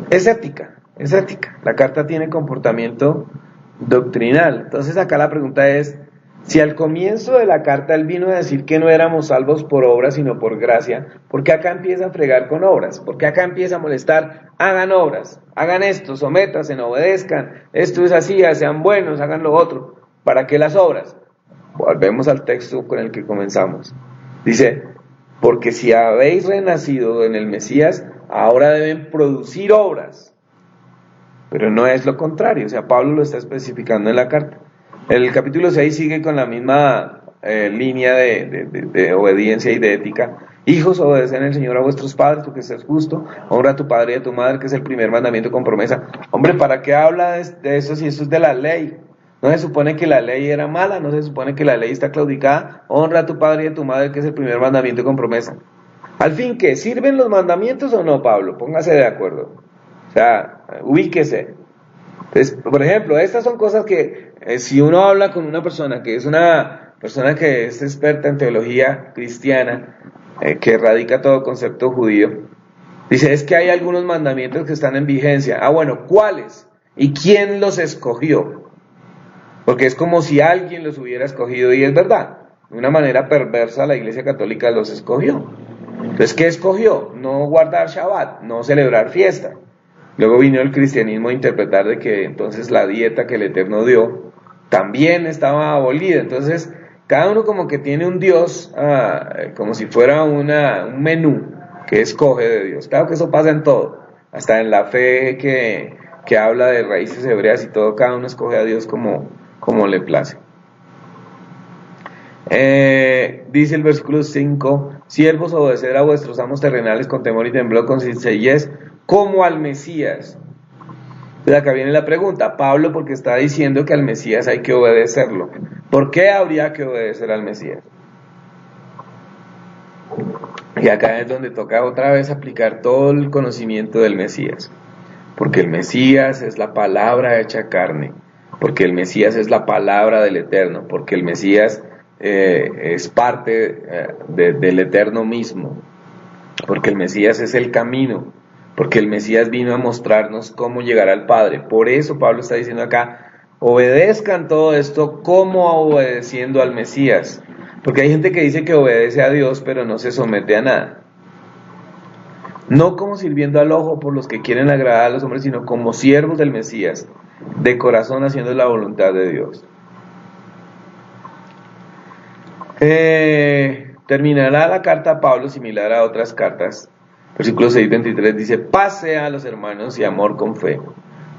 Es ética. La carta tiene comportamiento doctrinal. Entonces acá la pregunta es, si al comienzo de la carta él vino a decir que no éramos salvos por obras sino por gracia, ¿por qué acá empieza a fregar con obras? ¿Por qué acá empieza a molestar? Hagan obras, hagan esto, sométanse, obedezcan, esto es así, sean buenos, hagan lo otro. ¿Para qué las obras? Volvemos al texto con el que comenzamos. Dice, porque si habéis renacido en el Mesías, ahora deben producir obras. Pero no es lo contrario, o sea, Pablo lo está especificando en la carta. El capítulo 6 sigue con la misma línea de obediencia y de ética. Hijos, obedeced en el Señor a vuestros padres, porque es justo. Honra a tu padre y a tu madre, que es el primer mandamiento con promesa. Hombre, ¿para qué habla de eso si eso es de la ley? ¿No se supone que la ley era mala? ¿No se supone que la ley está claudicada? Honra a tu padre y a tu madre, que es el primer mandamiento con promesa. Al fin, ¿qué? ¿Sirven los mandamientos o no, Pablo? Póngase de acuerdo. O sea, ubíquese. Entonces, por ejemplo, estas son cosas que si uno habla con una persona que es una persona que es experta en teología cristiana, que radica todo concepto judío, dice, es que hay algunos mandamientos que están en vigencia. Ah, bueno, ¿cuáles? ¿Y quién los escogió? Porque es como si alguien los hubiera escogido, y es verdad, de una manera perversa la Iglesia Católica los escogió. Entonces, ¿qué escogió? No guardar Shabbat, no celebrar fiesta. Luego vino el cristianismo a interpretar de que entonces la dieta que el Eterno dio también estaba abolida. Entonces, cada uno como que tiene un Dios, como si fuera un menú que escoge de Dios. Claro que eso pasa en todo, hasta en la fe que habla de raíces hebreas y todo, cada uno escoge a Dios como le place. Dice el versículo 5, siervos, obedeced a vuestros amos terrenales con temor y temblor, con sencillez, como al Mesías. Entonces acá viene la pregunta, Pablo, porque está diciendo que al Mesías hay que obedecerlo. ¿Por qué habría que obedecer al Mesías? Y acá es donde toca otra vez aplicar todo el conocimiento del Mesías. Porque el Mesías es la palabra hecha carne. Porque el Mesías es la palabra del Eterno. Porque el Mesías es parte del Eterno mismo, porque el Mesías es el camino, porque el Mesías vino a mostrarnos cómo llegar al Padre. Por eso Pablo está diciendo acá, obedezcan todo esto como obedeciendo al Mesías, porque hay gente que dice que obedece a Dios pero no se somete a nada. No como sirviendo al ojo por los que quieren agradar a los hombres, sino como siervos del Mesías, de corazón haciendo la voluntad de Dios. Terminará la carta a Pablo similar a otras cartas. Versículo 6:23 dice: paz sea a los hermanos y amor con fe,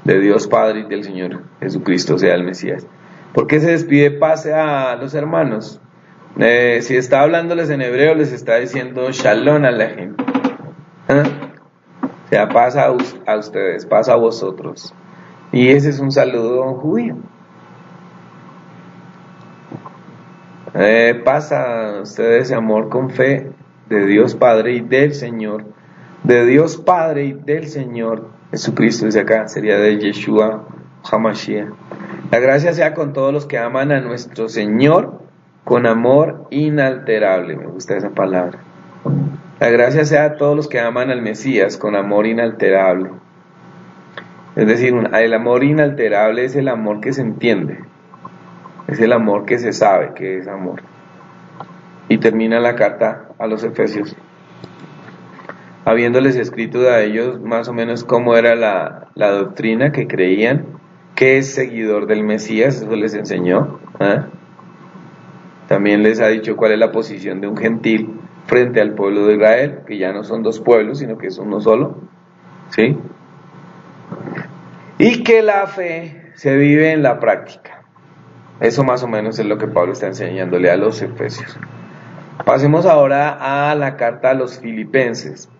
de Dios Padre y del Señor Jesucristo, o sea, el Mesías. ¿Por qué se despide paz sea a los hermanos? Si está hablándoles en hebreo, les está diciendo Shalom Aleichem. O sea, paz a ustedes, paz a vosotros. Y ese es un saludo judío. Paz a ustedes, amor con fe, de Dios Padre y del Señor, de Dios Padre y del Señor Jesucristo, dice acá, sería de Yeshua HaMashiach. La gracia sea con todos los que aman a nuestro Señor con amor inalterable. Me gusta esa palabra. La gracia sea a todos los que aman al Mesías con amor inalterable. Es decir, el amor inalterable es el amor que se entiende. Es el amor que se sabe que es amor. Y termina la carta a los Efesios, habiéndoles escrito a ellos más o menos cómo era la doctrina que creían, que es seguidor del Mesías, eso les enseñó. También les ha dicho cuál es la posición de un gentil frente al pueblo de Israel, que ya no son dos pueblos, sino que es uno solo, ¿sí? Y que la fe se vive en la práctica. Eso más o menos es lo que Pablo está enseñándole a los Efesios. Pasemos ahora a la carta a los Filipenses.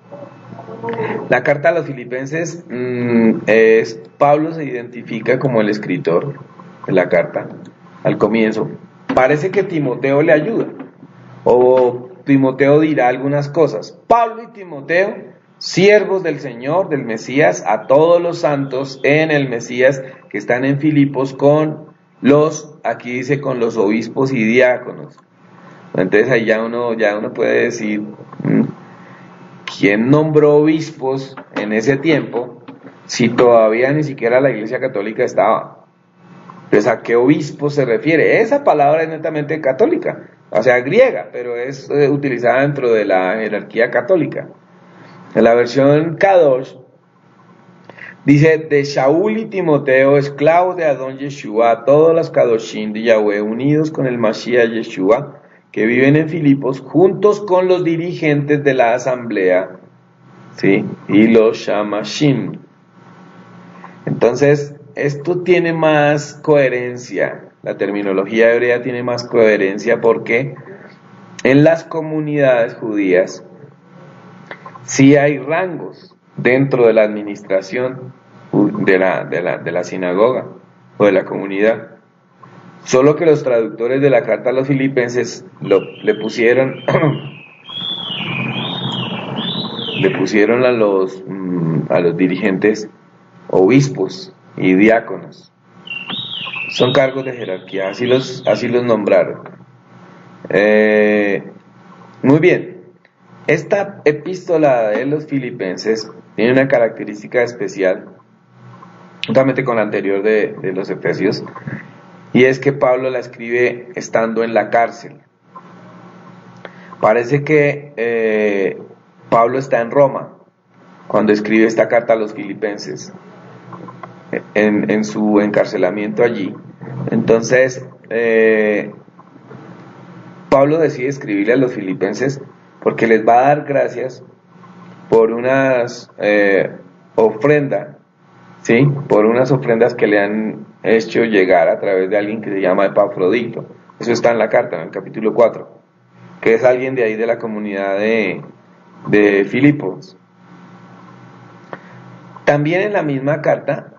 La carta a los Filipenses, Pablo se identifica como el escritor de la carta al comienzo. Parece que Timoteo le ayuda, o Timoteo dirá algunas cosas. Pablo y Timoteo, siervos del Señor, del Mesías, a todos los santos en el Mesías que están en Filipos con aquí dice con los obispos y diáconos. Entonces ahí ya uno puede decir, ¿quién nombró obispos en ese tiempo si todavía ni siquiera la Iglesia Católica estaba? Entonces, ¿a qué obispo se refiere? Esa palabra es netamente católica, o sea, griega, pero es utilizada dentro de la jerarquía católica. En la versión Kadosh dice: de Shaul y Timoteo, esclavos de Adón Yeshua, todos los Kadoshim de Yahweh, unidos con el Mashiach Yeshua, que viven en Filipos, juntos con los dirigentes de la asamblea, ¿sí? Y los Shamashim. Entonces, esto tiene más coherencia, la terminología hebrea tiene más coherencia porque en las comunidades judías sí hay rangos dentro de la administración de la sinagoga o de la comunidad. Solo que los traductores de la carta a los Filipenses le pusieron a los dirigentes obispos y diáconos. Son cargos de jerarquía, así los nombraron. Muy bien. Esta epístola de los Filipenses tiene una característica especial, juntamente con la anterior de los Efesios, y es que Pablo la escribe estando en la cárcel. Parece que Pablo está en Roma cuando escribe esta carta a los Filipenses, en su encarcelamiento allí. Entonces, Pablo decide escribirle a los Filipenses porque les va a dar gracias por unas ofrendas, ¿sí? Por unas ofrendas que le han hecho llegar a través de alguien que se llama Epafrodito. Eso está en la carta, en el capítulo 4, que es alguien de ahí de la comunidad de Filipos. También en la misma carta,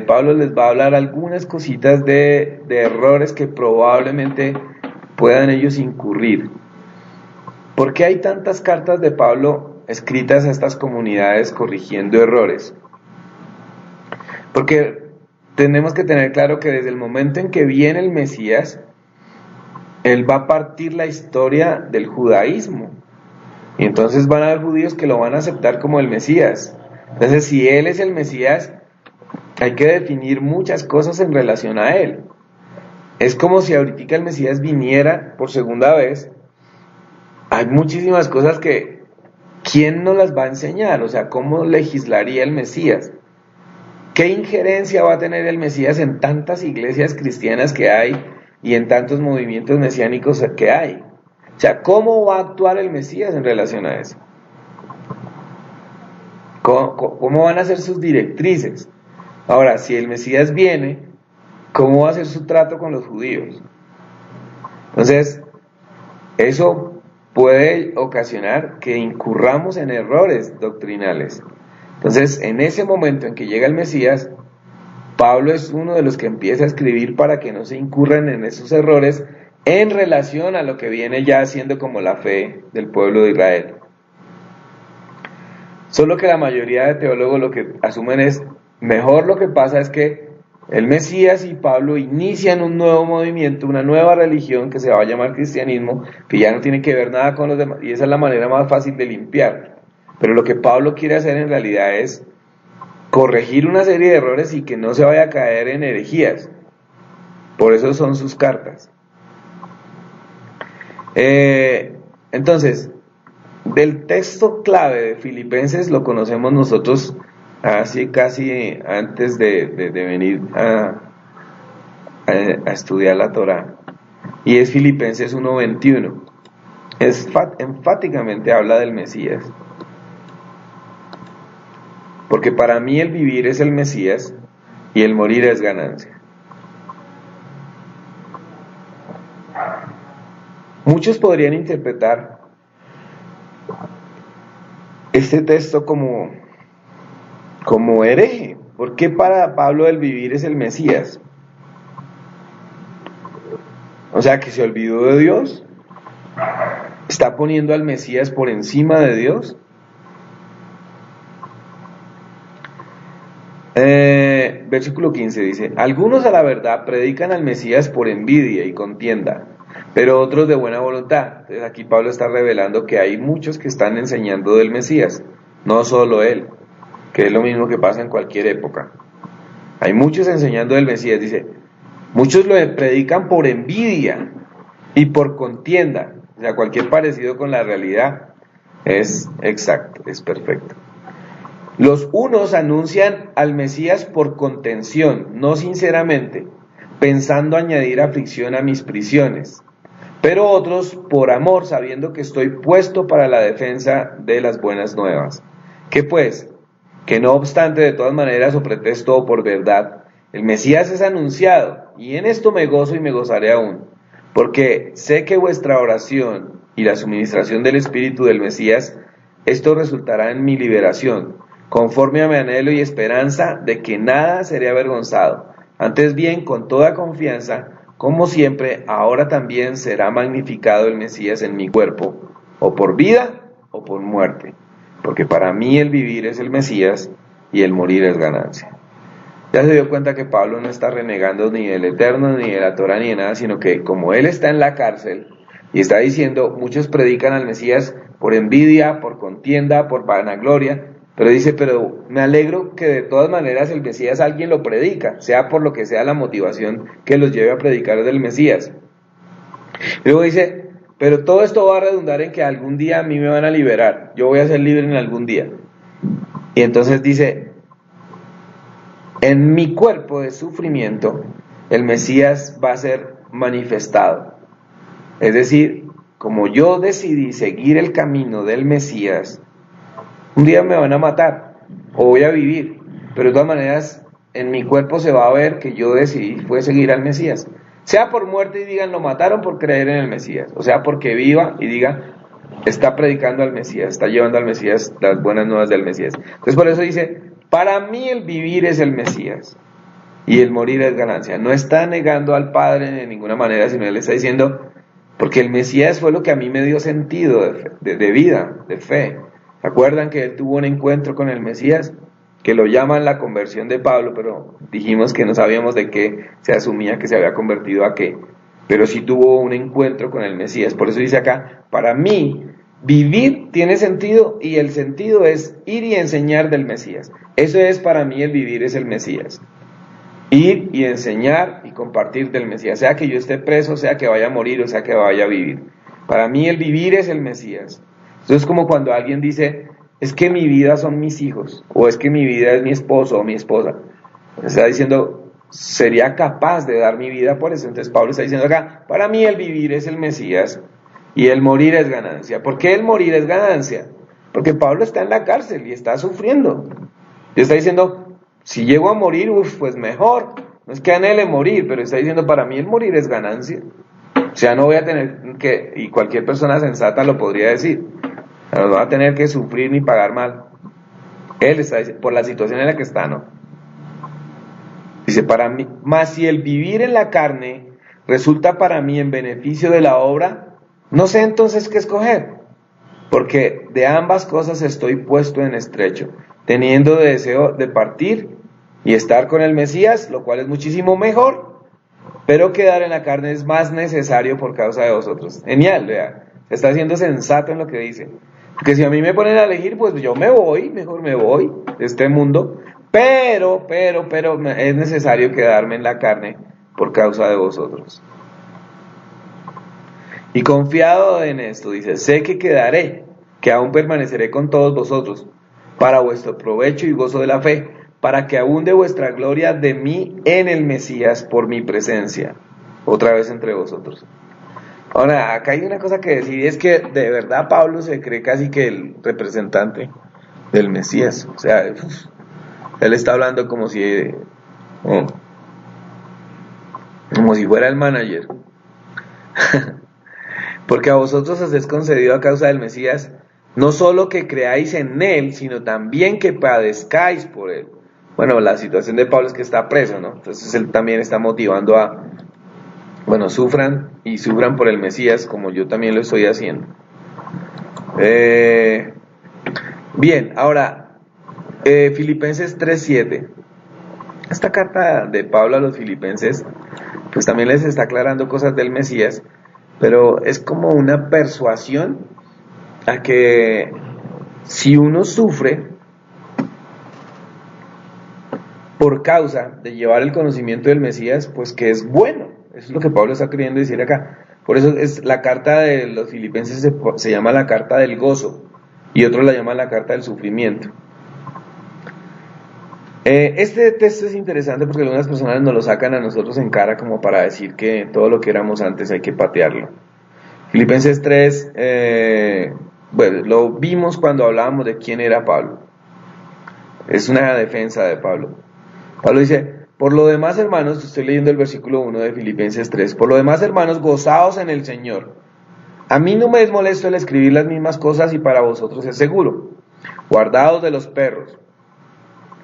Pablo les va a hablar algunas cositas de errores que probablemente puedan ellos incurrir. ¿Por qué hay tantas cartas de Pablo escritas a estas comunidades corrigiendo errores? Porque tenemos que tener claro que desde el momento en que viene el Mesías, Él va a partir la historia del judaísmo. Y entonces van a haber judíos que lo van a aceptar como el Mesías. Entonces, si Él es el Mesías, hay que definir muchas cosas en relación a Él. Es como si ahorita el Mesías viniera por segunda vez. Hay muchísimas cosas que, ¿quién nos las va a enseñar? O sea, ¿cómo legislaría el Mesías? ¿Qué injerencia va a tener el Mesías en tantas iglesias cristianas que hay y en tantos movimientos mesiánicos que hay? O sea, ¿cómo va a actuar el Mesías en relación a eso? ¿Cómo van a ser sus directrices? Ahora, si el Mesías viene, ¿cómo va a ser su trato con los judíos? Entonces, eso puede ocasionar que incurramos en errores doctrinales. Entonces, en ese momento en que llega el Mesías, Pablo es uno de los que empieza a escribir para que no se incurran en esos errores en relación a lo que viene ya siendo como la fe del pueblo de Israel. Solo que la mayoría de teólogos lo que asumen es, mejor lo que pasa es que el Mesías y Pablo inician un nuevo movimiento, una nueva religión que se va a llamar cristianismo, que ya no tiene que ver nada con los demás, y esa es la manera más fácil de limpiar. Pero lo que Pablo quiere hacer en realidad es corregir una serie de errores y que no se vaya a caer en herejías. Por eso son sus cartas. Entonces, del texto clave de Filipenses lo conocemos nosotros así casi antes de venir a estudiar la Torá, y es Filipenses 1:21. Enfáticamente habla del Mesías, porque para mí el vivir es el Mesías y el morir es ganancia. Muchos podrían interpretar este texto como hereje. ¿Por qué para Pablo el vivir es el Mesías? O sea, que se olvidó de Dios. ¿Está poniendo al Mesías por encima de Dios? Versículo 15 dice: algunos a la verdad predican al Mesías por envidia y contienda, pero otros de buena voluntad. Entonces aquí Pablo está revelando que hay muchos que están enseñando del Mesías, no solo él, que es lo mismo que pasa en cualquier época. Hay muchos enseñando del Mesías, dice, muchos lo predican por envidia y por contienda. O sea, cualquier parecido con la realidad es exacto, es perfecto. Los unos anuncian al Mesías por contención, no sinceramente, pensando añadir aflicción a mis prisiones, pero otros por amor, sabiendo que estoy puesto para la defensa de las buenas nuevas. ¿Qué pues? Que no obstante, de todas maneras, o pretesto o por verdad, el Mesías es anunciado, y en esto me gozo y me gozaré aún, porque sé que vuestra oración y la suministración del Espíritu del Mesías, esto resultará en mi liberación, conforme a mi anhelo y esperanza de que nada seré avergonzado. Antes bien, con toda confianza, como siempre, ahora también será magnificado el Mesías en mi cuerpo, o por vida o por muerte, porque para mí el vivir es el Mesías y el morir es ganancia. Ya se dio cuenta que Pablo no está renegando ni del Eterno, ni de la Torá, ni de nada, sino que como él está en la cárcel y está diciendo, muchos predican al Mesías por envidia, por contienda, por vanagloria, pero dice, pero me alegro que de todas maneras el Mesías alguien lo predica, sea por lo que sea la motivación que los lleve a predicar del Mesías. Y luego dice, pero todo esto va a redundar en que algún día a mí me van a liberar, yo voy a ser libre en algún día. Y entonces dice, en mi cuerpo de sufrimiento, el Mesías va a ser manifestado. Es decir, como yo decidí seguir el camino del Mesías, un día me van a matar, o voy a vivir, pero de todas maneras, en mi cuerpo se va a ver que yo decidí fue seguir al Mesías. Sea por muerte y digan, lo mataron por creer en el Mesías, o sea, porque viva y diga, está predicando al Mesías, está llevando al Mesías las buenas nuevas del Mesías. Entonces por eso dice, para mí el vivir es el Mesías y el morir es ganancia. No está negando al Padre de ninguna manera, sino él está diciendo, porque el Mesías fue lo que a mí me dio sentido de vida, de fe. ¿Se acuerdan que él tuvo un encuentro con el Mesías? Que lo llaman la conversión de Pablo, pero dijimos que no sabíamos de qué se asumía que se había convertido a qué. pero sí tuvo un encuentro con el Mesías. Por eso dice acá, para mí, vivir tiene sentido y el sentido es ir y enseñar del Mesías. Eso es para mí el vivir, es el Mesías. Ir y enseñar y compartir del Mesías, sea que yo esté preso, sea que vaya a morir o sea que vaya a vivir. Para mí el vivir es el Mesías. Eso es como cuando alguien dice, es que mi vida son mis hijos, o es que mi vida es mi esposo o mi esposa. Está diciendo, sería capaz de dar mi vida por eso. Entonces Pablo está diciendo acá, para mí el vivir es el Mesías y el morir es ganancia. ¿Por qué el morir es ganancia? Porque Pablo está en la cárcel y está sufriendo. Y está diciendo, si llego a morir, pues mejor. No es que anhele morir, pero está diciendo, para mí el morir es ganancia. O sea, no voy a tener que, y cualquier persona sensata lo podría decir, no va a tener que sufrir ni pagar mal. Él está diciendo, por la situación en la que está, ¿no? Dice, para mí, más si el vivir en la carne resulta para mí en beneficio de la obra, no sé entonces qué escoger, porque de ambas cosas estoy puesto en estrecho, teniendo deseo de partir y estar con el Mesías, lo cual es muchísimo mejor, pero quedar en la carne es más necesario por causa de vosotros. Genial, vea, está siendo sensato en lo que dice, porque si a mí me ponen a elegir, pues yo me voy, mejor me voy de este mundo, pero es necesario quedarme en la carne por causa de vosotros. Y confiado en esto, dice, sé que quedaré, que aún permaneceré con todos vosotros, para vuestro provecho y gozo de la fe, para que abunde vuestra gloria de mí en el Mesías por mi presencia, otra vez entre vosotros. Ahora, acá hay una cosa que decir, es que de verdad Pablo se cree casi que el representante del Mesías, o sea, él está hablando como si fuera el manager. Porque a vosotros os es concedido a causa del Mesías, no solo que creáis en él, sino también que padezcáis por él. Bueno, la situación de Pablo es que está preso, ¿no? Entonces él también está motivando a, sufran por el Mesías, como yo también lo estoy haciendo. Bien, ahora, Filipenses 3:7. Esta carta de Pablo a los filipenses, pues también les está aclarando cosas del Mesías, pero es como una persuasión a que si uno sufre por causa de llevar el conocimiento del Mesías, pues que es bueno. Eso es lo que Pablo está queriendo decir acá. Por eso es la carta de los filipenses se llama la carta del gozo y otros la llaman la carta del sufrimiento. Este texto es interesante porque algunas personas nos lo sacan a nosotros en cara como para decir que todo lo que éramos antes hay que patearlo. Filipenses 3, lo vimos cuando hablábamos de quién era Pablo. Es una defensa de Pablo. Pablo dice, por lo demás hermanos, estoy leyendo el versículo 1 de Filipenses 3, por lo demás hermanos, gozaos en el Señor. A mí no me es molesto el escribir las mismas cosas y para vosotros es seguro. Guardaos de los perros,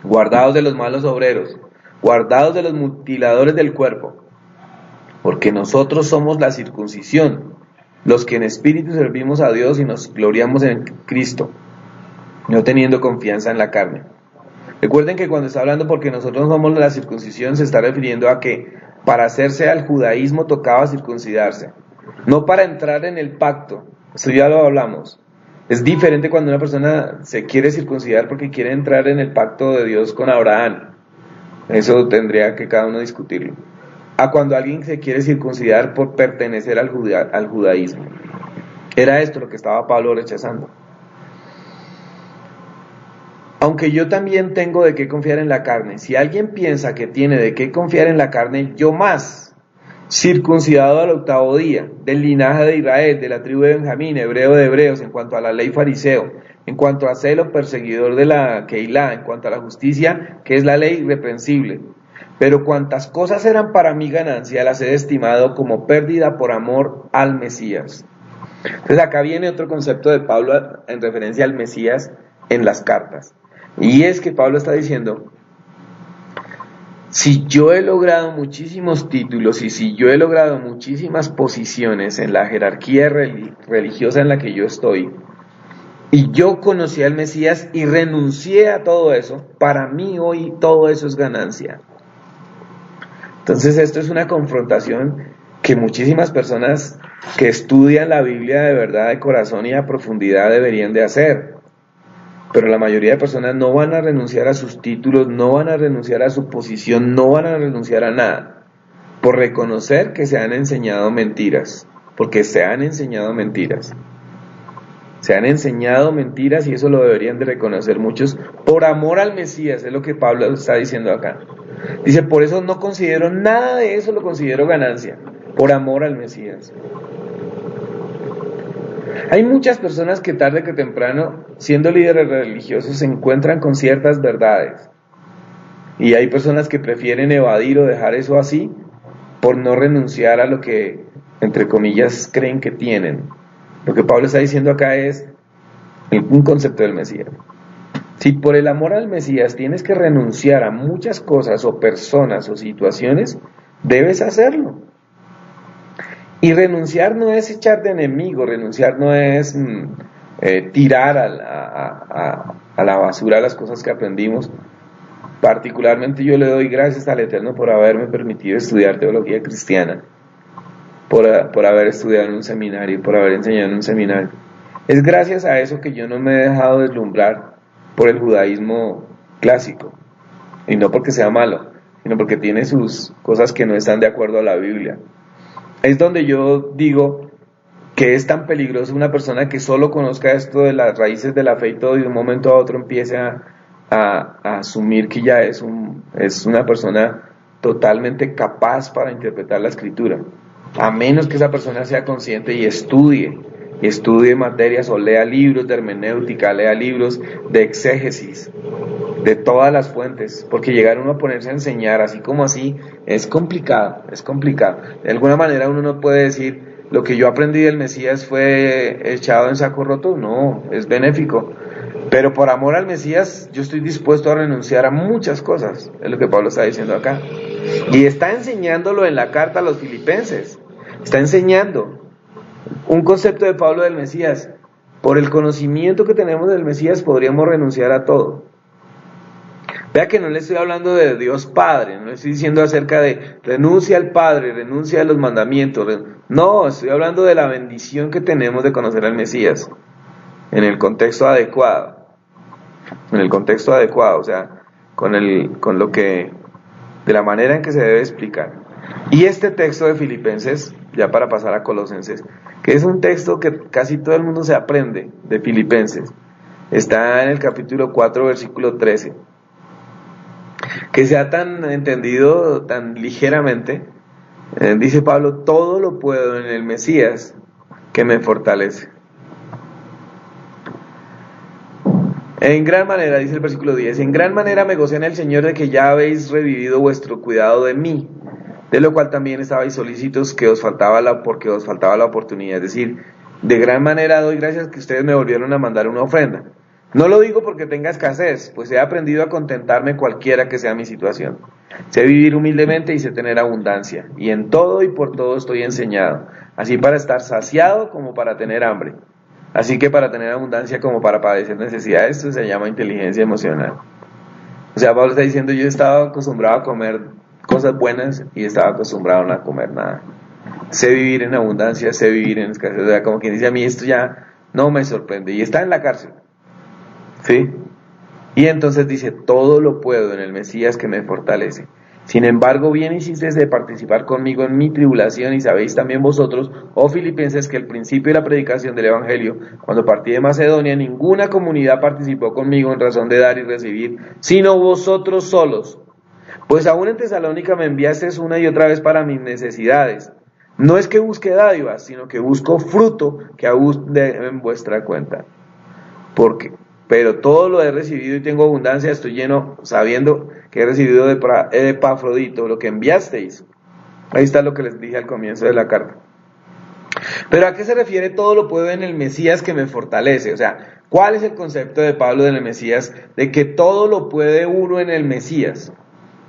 guardaos de los malos obreros, guardaos de los mutiladores del cuerpo, porque nosotros somos la circuncisión, los que en espíritu servimos a Dios y nos gloriamos en Cristo, no teniendo confianza en la carne. Recuerden que cuando está hablando porque nosotros somos la circuncisión, se está refiriendo a que para hacerse al judaísmo tocaba circuncidarse, no para entrar en el pacto. Eso ya lo hablamos. Es diferente cuando una persona se quiere circuncidar porque quiere entrar en el pacto de Dios con Abraham. Eso tendría que cada uno discutirlo. A cuando alguien se quiere circuncidar por pertenecer al judaísmo. Era esto lo que estaba Pablo rechazando. Aunque yo también tengo de qué confiar en la carne. Si alguien piensa que tiene de qué confiar en la carne, yo más. Circuncidado al 8º día, del linaje de Israel, de la tribu de Benjamín, hebreo de hebreos, en cuanto a la ley fariseo, en cuanto a celo, perseguidor de la Keilah, en cuanto a la justicia, que es la ley irreprensible. Pero cuantas cosas eran para mi ganancia, las he estimado como pérdida por amor al Mesías. Entonces acá viene otro concepto de Pablo en referencia al Mesías en las cartas. Y es que Pablo está diciendo, si yo he logrado muchísimos títulos y si yo he logrado muchísimas posiciones en la jerarquía religiosa en la que yo estoy, y yo conocí al Mesías y renuncié a todo eso, para mí hoy todo eso es ganancia. Entonces esto es una confrontación que muchísimas personas que estudian la Biblia de verdad, de corazón y a profundidad deberían de hacer. Pero la mayoría de personas no van a renunciar a sus títulos, no van a renunciar a su posición, no van a renunciar a nada, por reconocer que se han enseñado mentiras, porque se han enseñado mentiras. Se han enseñado mentiras y eso lo deberían de reconocer muchos por amor al Mesías, es lo que Pablo está diciendo acá. Dice, por eso no considero nada de eso, lo considero ganancia, por amor al Mesías. Hay muchas personas que tarde que temprano, siendo líderes religiosos, se encuentran con ciertas verdades. Y hay personas que prefieren evadir o dejar eso así por no renunciar a lo que, entre comillas, creen que tienen. Lo que Pablo está diciendo acá es un concepto del Mesías. Si por el amor al Mesías tienes que renunciar a muchas cosas o personas o situaciones, debes hacerlo. Y renunciar no es echar de enemigo, renunciar no es tirar a la basura las cosas que aprendimos. Particularmente yo le doy gracias al Eterno por haberme permitido estudiar teología cristiana, por haber estudiado en un seminario, por haber enseñado en un seminario. Es gracias a eso que yo no me he dejado deslumbrar por el judaísmo clásico, y no porque sea malo, sino porque tiene sus cosas que no están de acuerdo a la Biblia. Es donde yo digo que es tan peligroso una persona que solo conozca esto de las raíces de la fe y todo, y de un momento a otro empiece a asumir que ya es una persona totalmente capaz para interpretar la Escritura, a menos que esa persona sea consciente y estudie materias o lea libros de hermenéutica, lea libros de exégesis, de todas las fuentes, porque llegar uno a ponerse a enseñar así como así es complicado. De alguna manera uno no puede decir, lo que yo aprendí del Mesías fue echado en saco roto, no, es benéfico, pero por amor al Mesías yo estoy dispuesto a renunciar a muchas cosas, es lo que Pablo está diciendo acá, y está enseñándolo en la carta a los filipenses, está enseñando un concepto de Pablo del Mesías. Por el conocimiento que tenemos del Mesías podríamos renunciar a todo. Vea que no le estoy hablando de Dios Padre, no le estoy diciendo acerca de renuncia al Padre, renuncia a los mandamientos, no, estoy hablando de la bendición que tenemos de conocer al Mesías en el contexto adecuado, o sea, de la manera en que se debe explicar. Y este texto de Filipenses, ya para pasar a Colosenses, que es un texto que casi todo el mundo se aprende de Filipenses, está en el capítulo 4, versículo 13, que se ha tan entendido tan ligeramente. Dice Pablo, todo lo puedo en el Mesías que me fortalece. En gran manera, dice el versículo 10, en gran manera me gocé en el Señor de que ya habéis revivido vuestro cuidado de mí, de lo cual también estabais solícitos porque os faltaba la oportunidad. Es decir, de gran manera doy gracias que ustedes me volvieron a mandar una ofrenda. No lo digo porque tenga escasez, pues he aprendido a contentarme cualquiera que sea mi situación. Sé vivir humildemente y sé tener abundancia, y en todo y por todo estoy enseñado, así para estar saciado como para tener hambre, así que para tener abundancia como para padecer necesidades. Esto se llama inteligencia emocional. O sea, Pablo está diciendo, yo estaba acostumbrado a comer cosas buenas y estaba acostumbrado a no comer nada. Sé vivir en abundancia, sé vivir en escasez. O sea, como quien dice, a mí esto ya no me sorprende, y está en la cárcel. ¿Sí? Y entonces dice, todo lo puedo en el Mesías que me fortalece. Sin embargo, bien hicisteis de participar conmigo en mi tribulación, y sabéis también vosotros, oh Filipenses, que al principio de la predicación del Evangelio, cuando partí de Macedonia, ninguna comunidad participó conmigo en razón de dar y recibir, sino vosotros solos. Pues aún en Tesalónica me enviasteis una y otra vez para mis necesidades. No es que busque dádivas, sino que busco fruto que abunde en vuestra cuenta. Pero todo lo he recibido y tengo abundancia, estoy lleno, sabiendo que he recibido de Epafrodito, lo que enviasteis. Ahí está lo que les dije al comienzo de la carta. Pero ¿a qué se refiere todo lo puedo en el Mesías que me fortalece? O sea, ¿cuál es el concepto de Pablo del Mesías? De que todo lo puede uno en el Mesías.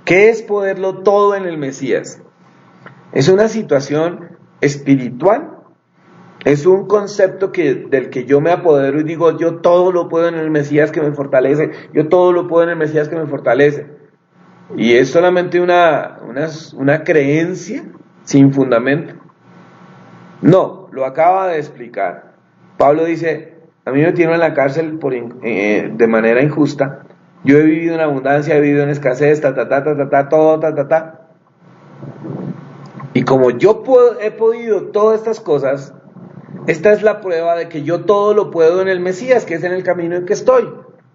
¿Qué es poderlo todo en el Mesías? Es una situación espiritual. Es un concepto del que yo me apodero y digo, yo todo lo puedo en el Mesías que me fortalece, yo todo lo puedo en el Mesías que me fortalece. Y es solamente una creencia sin fundamento. No, lo acaba de explicar. Pablo dice, a mí me tienen en la cárcel de manera injusta. Yo he vivido en abundancia, he vivido en escasez, todo. Y como yo he podido todas estas cosas, esta es la prueba de que yo todo lo puedo en el Mesías, que es en el camino en que estoy.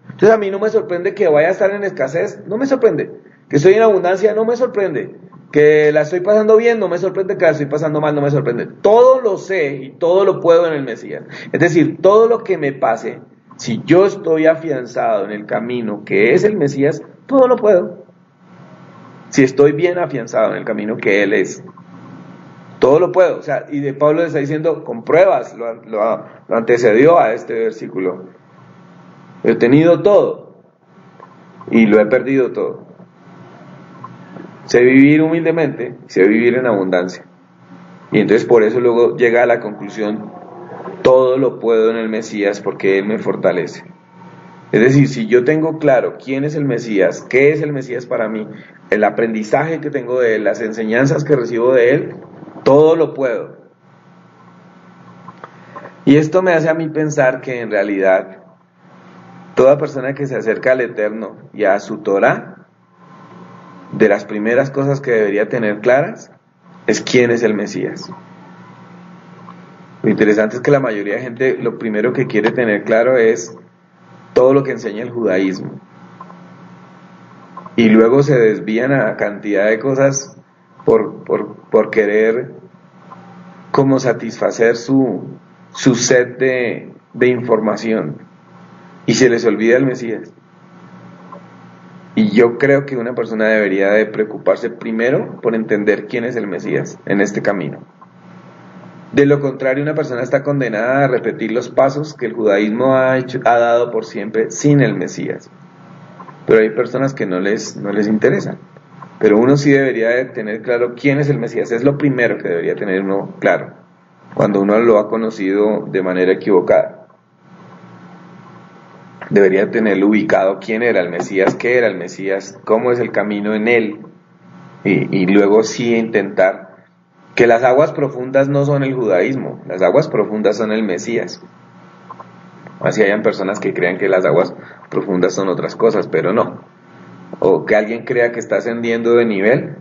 Entonces a mí no me sorprende que vaya a estar en escasez, no me sorprende. Que estoy en abundancia, no me sorprende. Que la estoy pasando bien, no me sorprende. Que la estoy pasando mal, no me sorprende. Todo lo sé y todo lo puedo en el Mesías. Es decir, todo lo que me pase, si yo estoy afianzado en el camino que es el Mesías, todo lo puedo. Si estoy bien afianzado en el camino que Él es, todo lo puedo. O sea, y de Pablo le está diciendo con pruebas, lo antecedió a este versículo. He tenido todo y lo he perdido todo. Sé vivir humildemente, sé vivir en abundancia. Y entonces por eso luego llega a la conclusión, todo lo puedo en el Mesías porque Él me fortalece. Es decir, si yo tengo claro quién es el Mesías, qué es el Mesías para mí, el aprendizaje que tengo de Él, las enseñanzas que recibo de Él, todo lo puedo. Y esto me hace a mí pensar que en realidad toda persona que se acerca al Eterno y a su Torah, de las primeras cosas que debería tener claras es quién es el Mesías. Lo interesante es que la mayoría de gente lo primero que quiere tener claro es todo lo que enseña el judaísmo. Y luego se desvían a cantidad de cosas por querer como satisfacer su sed de información. Y se les olvida el Mesías. Y yo creo que una persona debería de preocuparse primero por entender quién es el Mesías en este camino. De lo contrario, una persona está condenada a repetir los pasos que el judaísmo ha dado por siempre sin el Mesías. Pero hay personas que no les interesa. Pero uno sí debería de tener claro quién es el Mesías. Es lo primero que debería tener uno claro cuando uno lo ha conocido de manera equivocada. Debería tenerlo ubicado quién era el Mesías, qué era el Mesías, cómo es el camino en él, y luego sí intentar que las aguas profundas no son el judaísmo, las aguas profundas son el Mesías. Así hayan personas que crean que las aguas profundas son otras cosas, pero no. O que alguien crea que está ascendiendo de nivel.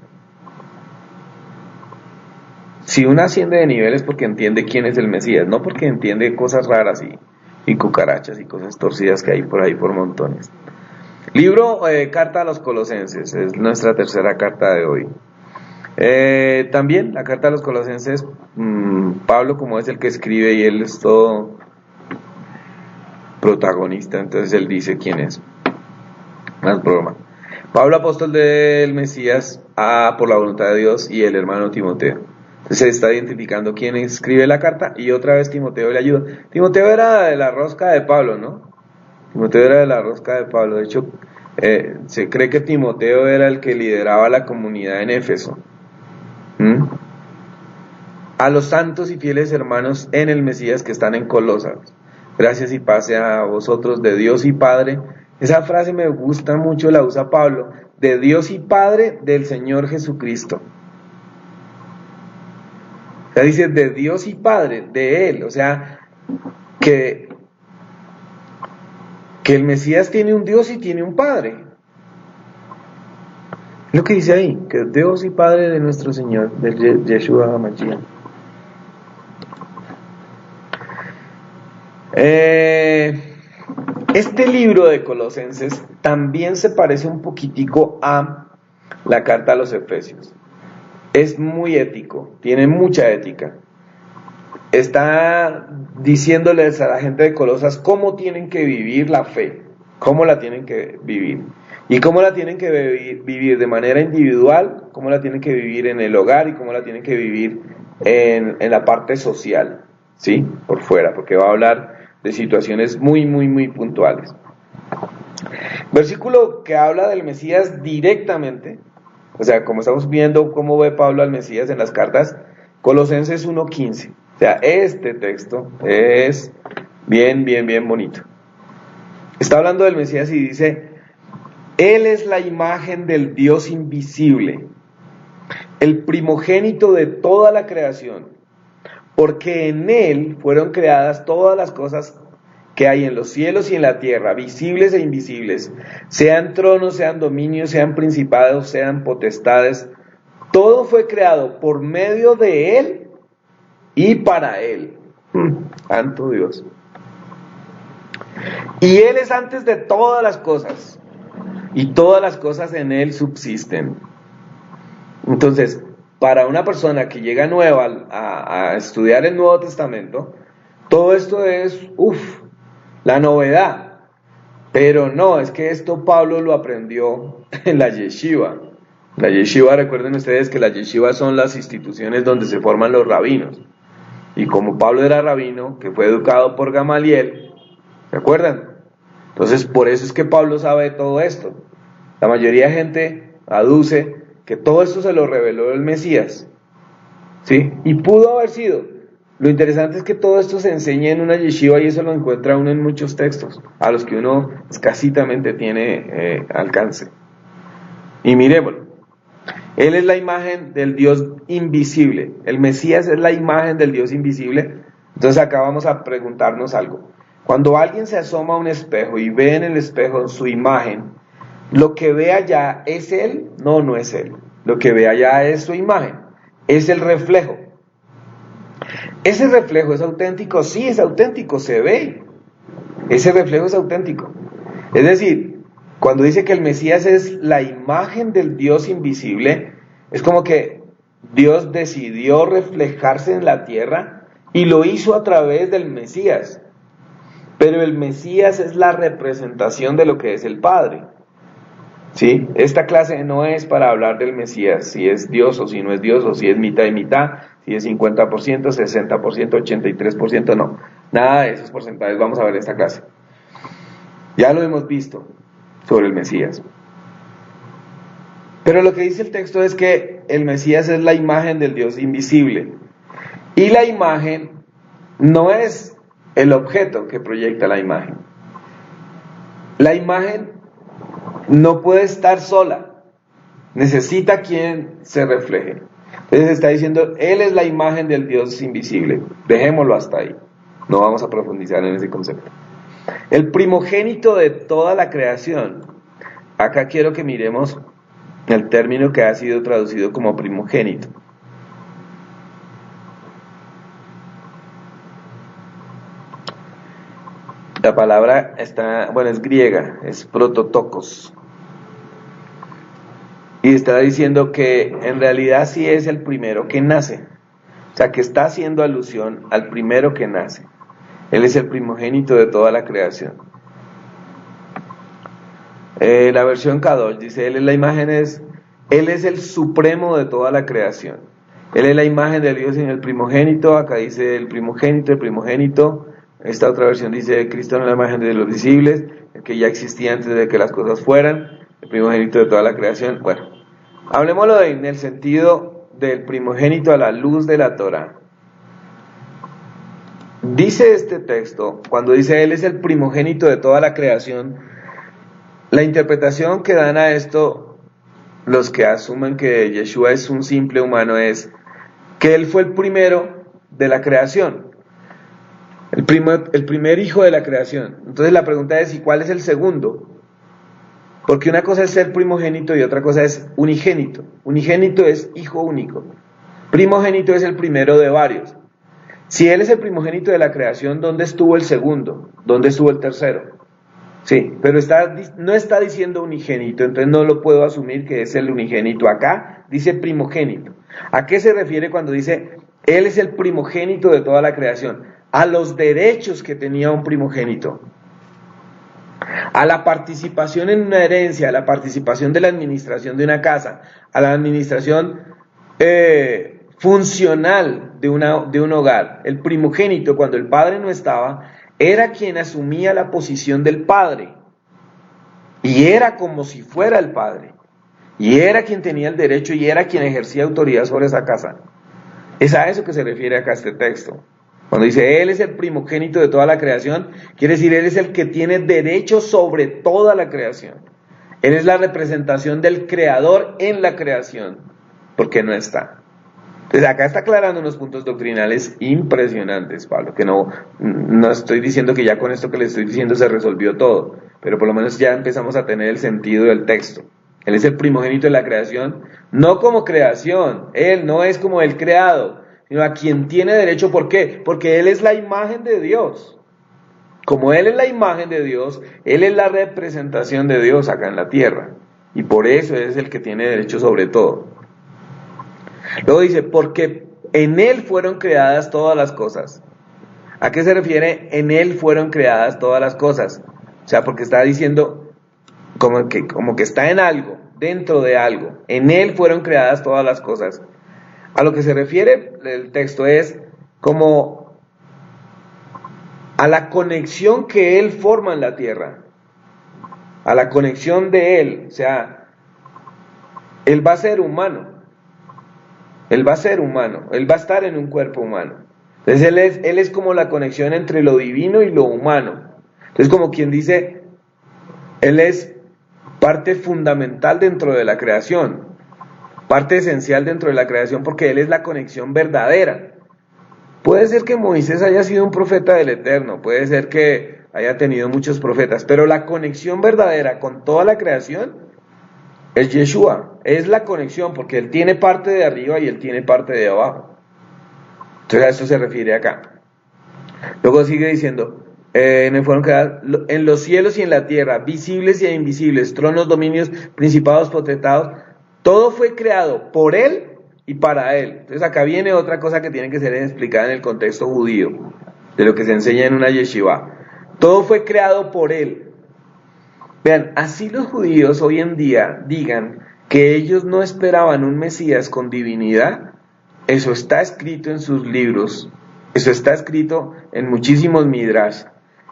Si uno asciende de nivel es porque entiende quién es el Mesías, no porque entiende cosas raras y cucarachas y cosas torcidas que hay por ahí por montones. Libro, carta a los Colosenses, es nuestra tercera carta de hoy. También la carta a los Colosenses, Pablo como es el que escribe y él es todo protagonista, entonces él dice quién es. Más broma. Pablo, apóstol del Mesías, por la voluntad de Dios, y el hermano Timoteo. Se está identificando quién escribe la carta y otra vez Timoteo le ayuda. Timoteo era de la rosca de Pablo, ¿no? Timoteo era de la rosca de Pablo. De hecho, se cree que Timoteo era el que lideraba la comunidad en Éfeso. A los santos y fieles hermanos en el Mesías que están en Colosas, gracias y paz a vosotros de Dios y Padre. Esa frase me gusta mucho, la usa Pablo, de Dios y Padre del Señor Jesucristo. O sea, dice de Dios y Padre, de Él, o sea, que el Mesías tiene un Dios y tiene un Padre. Lo que dice ahí, que es Dios y Padre de nuestro Señor, de Yeshua HaMashiach. Este libro de Colosenses también se parece un poquitico a la carta a los Efesios. Es muy ético, tiene mucha ética. Está diciéndoles a la gente de Colosas cómo tienen que vivir la fe, cómo la tienen que vivir. Y cómo la tienen que vivir de manera individual, cómo la tienen que vivir en el hogar y cómo la tienen que vivir en la parte social, ¿sí? Por fuera, porque va a hablar de situaciones muy, muy, muy puntuales. Versículo que habla del Mesías directamente, o sea, como estamos viendo cómo ve Pablo al Mesías en las cartas, Colosenses 1:15. O sea, este texto es bien, bien, bien bonito. Está hablando del Mesías y dice: Él es la imagen del Dios invisible, el primogénito de toda la creación, porque en Él fueron creadas todas las cosas que hay en los cielos y en la tierra, visibles e invisibles, sean tronos, sean dominios, sean principados, sean potestades. Todo fue creado por medio de Él y para Él. Santo Dios. Y Él es antes de todas las cosas, y todas las cosas en Él subsisten. Entonces, para una persona que llega nueva a estudiar el Nuevo Testamento, todo esto es, la novedad. Pero no, es que esto Pablo lo aprendió en la yeshiva. La yeshiva, recuerden ustedes que las yeshivas son las instituciones donde se forman los rabinos. Y como Pablo era rabino, que fue educado por Gamaliel, ¿se acuerdan? Entonces, por eso es que Pablo sabe de todo esto. La mayoría de gente aduce que todo esto se lo reveló el Mesías, ¿sí? Y pudo haber sido. Lo interesante es que todo esto se enseña en una yeshiva y eso lo encuentra uno en muchos textos, a los que uno escasitamente tiene alcance. Y miremoslo. Él es la imagen del Dios invisible. El Mesías es la imagen del Dios invisible. Entonces acá vamos a preguntarnos algo. Cuando alguien se asoma a un espejo y ve en el espejo su imagen, ¿lo que ve allá es Él? No, no es Él. Lo que ve allá es su imagen. Es el reflejo. ¿Ese reflejo es auténtico? Sí, es auténtico, se ve. Ese reflejo es auténtico. Es decir, cuando dice que el Mesías es la imagen del Dios invisible, es como que Dios decidió reflejarse en la tierra y lo hizo a través del Mesías. Pero el Mesías es la representación de lo que es el Padre. ¿Sí? Esta clase no es para hablar del Mesías, si es Dios o si no es Dios, o si es mitad y mitad, si es 50%, 60%, 83%, no. Nada de esos porcentajes vamos a ver en esta clase. Ya lo hemos visto sobre el Mesías. Pero lo que dice el texto es que el Mesías es la imagen del Dios invisible. Y la imagen no es el objeto que proyecta la imagen. La imagen no puede estar sola. Necesita quien se refleje. Entonces está diciendo, Él es la imagen del Dios invisible. Dejémoslo hasta ahí. No vamos a profundizar en ese concepto. El primogénito de toda la creación. Acá quiero que miremos el término que ha sido traducido como primogénito. La palabra es griega, es prototokos. Y está diciendo que en realidad sí es el primero que nace. O sea, que está haciendo alusión al primero que nace. Él es el primogénito de toda la creación. La versión Kadosh dice, Él es el supremo de toda la creación. Él es la imagen de Dios en el primogénito. Acá dice el primogénito. Esta otra versión dice, Cristo es la imagen de los visibles, el que ya existía antes de que las cosas fueran, el primogénito de toda la creación. Bueno, hablemoslo en el sentido del primogénito a la luz de la Torah. Dice este texto, cuando dice Él es el primogénito de toda la creación, la interpretación que dan a esto los que asumen que Yeshua es un simple humano es que Él fue el primero de la creación, el primer hijo de la creación. Entonces la pregunta es, ¿y cuál es el segundo? Porque una cosa es ser primogénito y otra cosa es unigénito. Unigénito es hijo único. Primogénito es el primero de varios. Si Él es el primogénito de la creación, ¿dónde estuvo el segundo? ¿Dónde estuvo el tercero? Sí, pero no está diciendo unigénito, entonces no lo puedo asumir que es el unigénito. Acá dice primogénito. ¿A qué se refiere cuando dice Él es el primogénito de toda la creación? A los derechos que tenía un primogénito. A la participación en una herencia, a la participación de la administración de una casa, a la administración funcional de un hogar. El primogénito, cuando el padre no estaba, era quien asumía la posición del padre, y era como si fuera el padre, y era quien tenía el derecho, y era quien ejercía autoridad sobre esa casa. Es a eso que se refiere acá este texto. Cuando dice Él es el primogénito de toda la creación, quiere decir Él es el que tiene derecho sobre toda la creación. Él es la representación del Creador en la creación, porque no está. Entonces acá está aclarando unos puntos doctrinales impresionantes, Pablo, que no estoy diciendo que ya con esto que le estoy diciendo se resolvió todo, pero por lo menos ya empezamos a tener el sentido del texto. Él es el primogénito de la creación, no como creación, Él no es como el creado, sino a quien tiene derecho. ¿Por qué? Porque Él es la imagen de Dios. Como Él es la imagen de Dios, Él es la representación de Dios acá en la tierra, y por eso es el que tiene derecho sobre todo. Luego dice, porque en Él fueron creadas todas las cosas. ¿A qué se refiere? En Él fueron creadas todas las cosas. O sea, porque está diciendo como que está en algo, dentro de algo. En Él fueron creadas todas las cosas. A lo que se refiere el texto es como a la conexión que Él forma en la tierra. A la conexión de Él. O sea, Él va a ser humano. Él va a ser humano, Él va a estar en un cuerpo humano. Entonces Él es como la conexión entre lo divino y lo humano. Entonces como quien dice, Él es parte fundamental dentro de la creación, parte esencial dentro de la creación, porque Él es la conexión verdadera. Puede ser que Moisés haya sido un profeta del Eterno, puede ser que haya tenido muchos profetas, pero la conexión verdadera con toda la creación es Yeshua, es la conexión, porque Él tiene parte de arriba y Él tiene parte de abajo. Entonces a eso se refiere acá. Luego sigue diciendo, fueron creados en los cielos y en la tierra, visibles e invisibles, tronos, dominios, principados, potestados, todo fue creado por Él y para Él. Entonces acá viene otra cosa que tiene que ser explicada en el contexto judío, de lo que se enseña en una yeshiva. Todo fue creado por Él. Vean, así los judíos hoy en día digan que ellos no esperaban un Mesías con divinidad, eso está escrito en sus libros, eso está escrito en muchísimos midrash,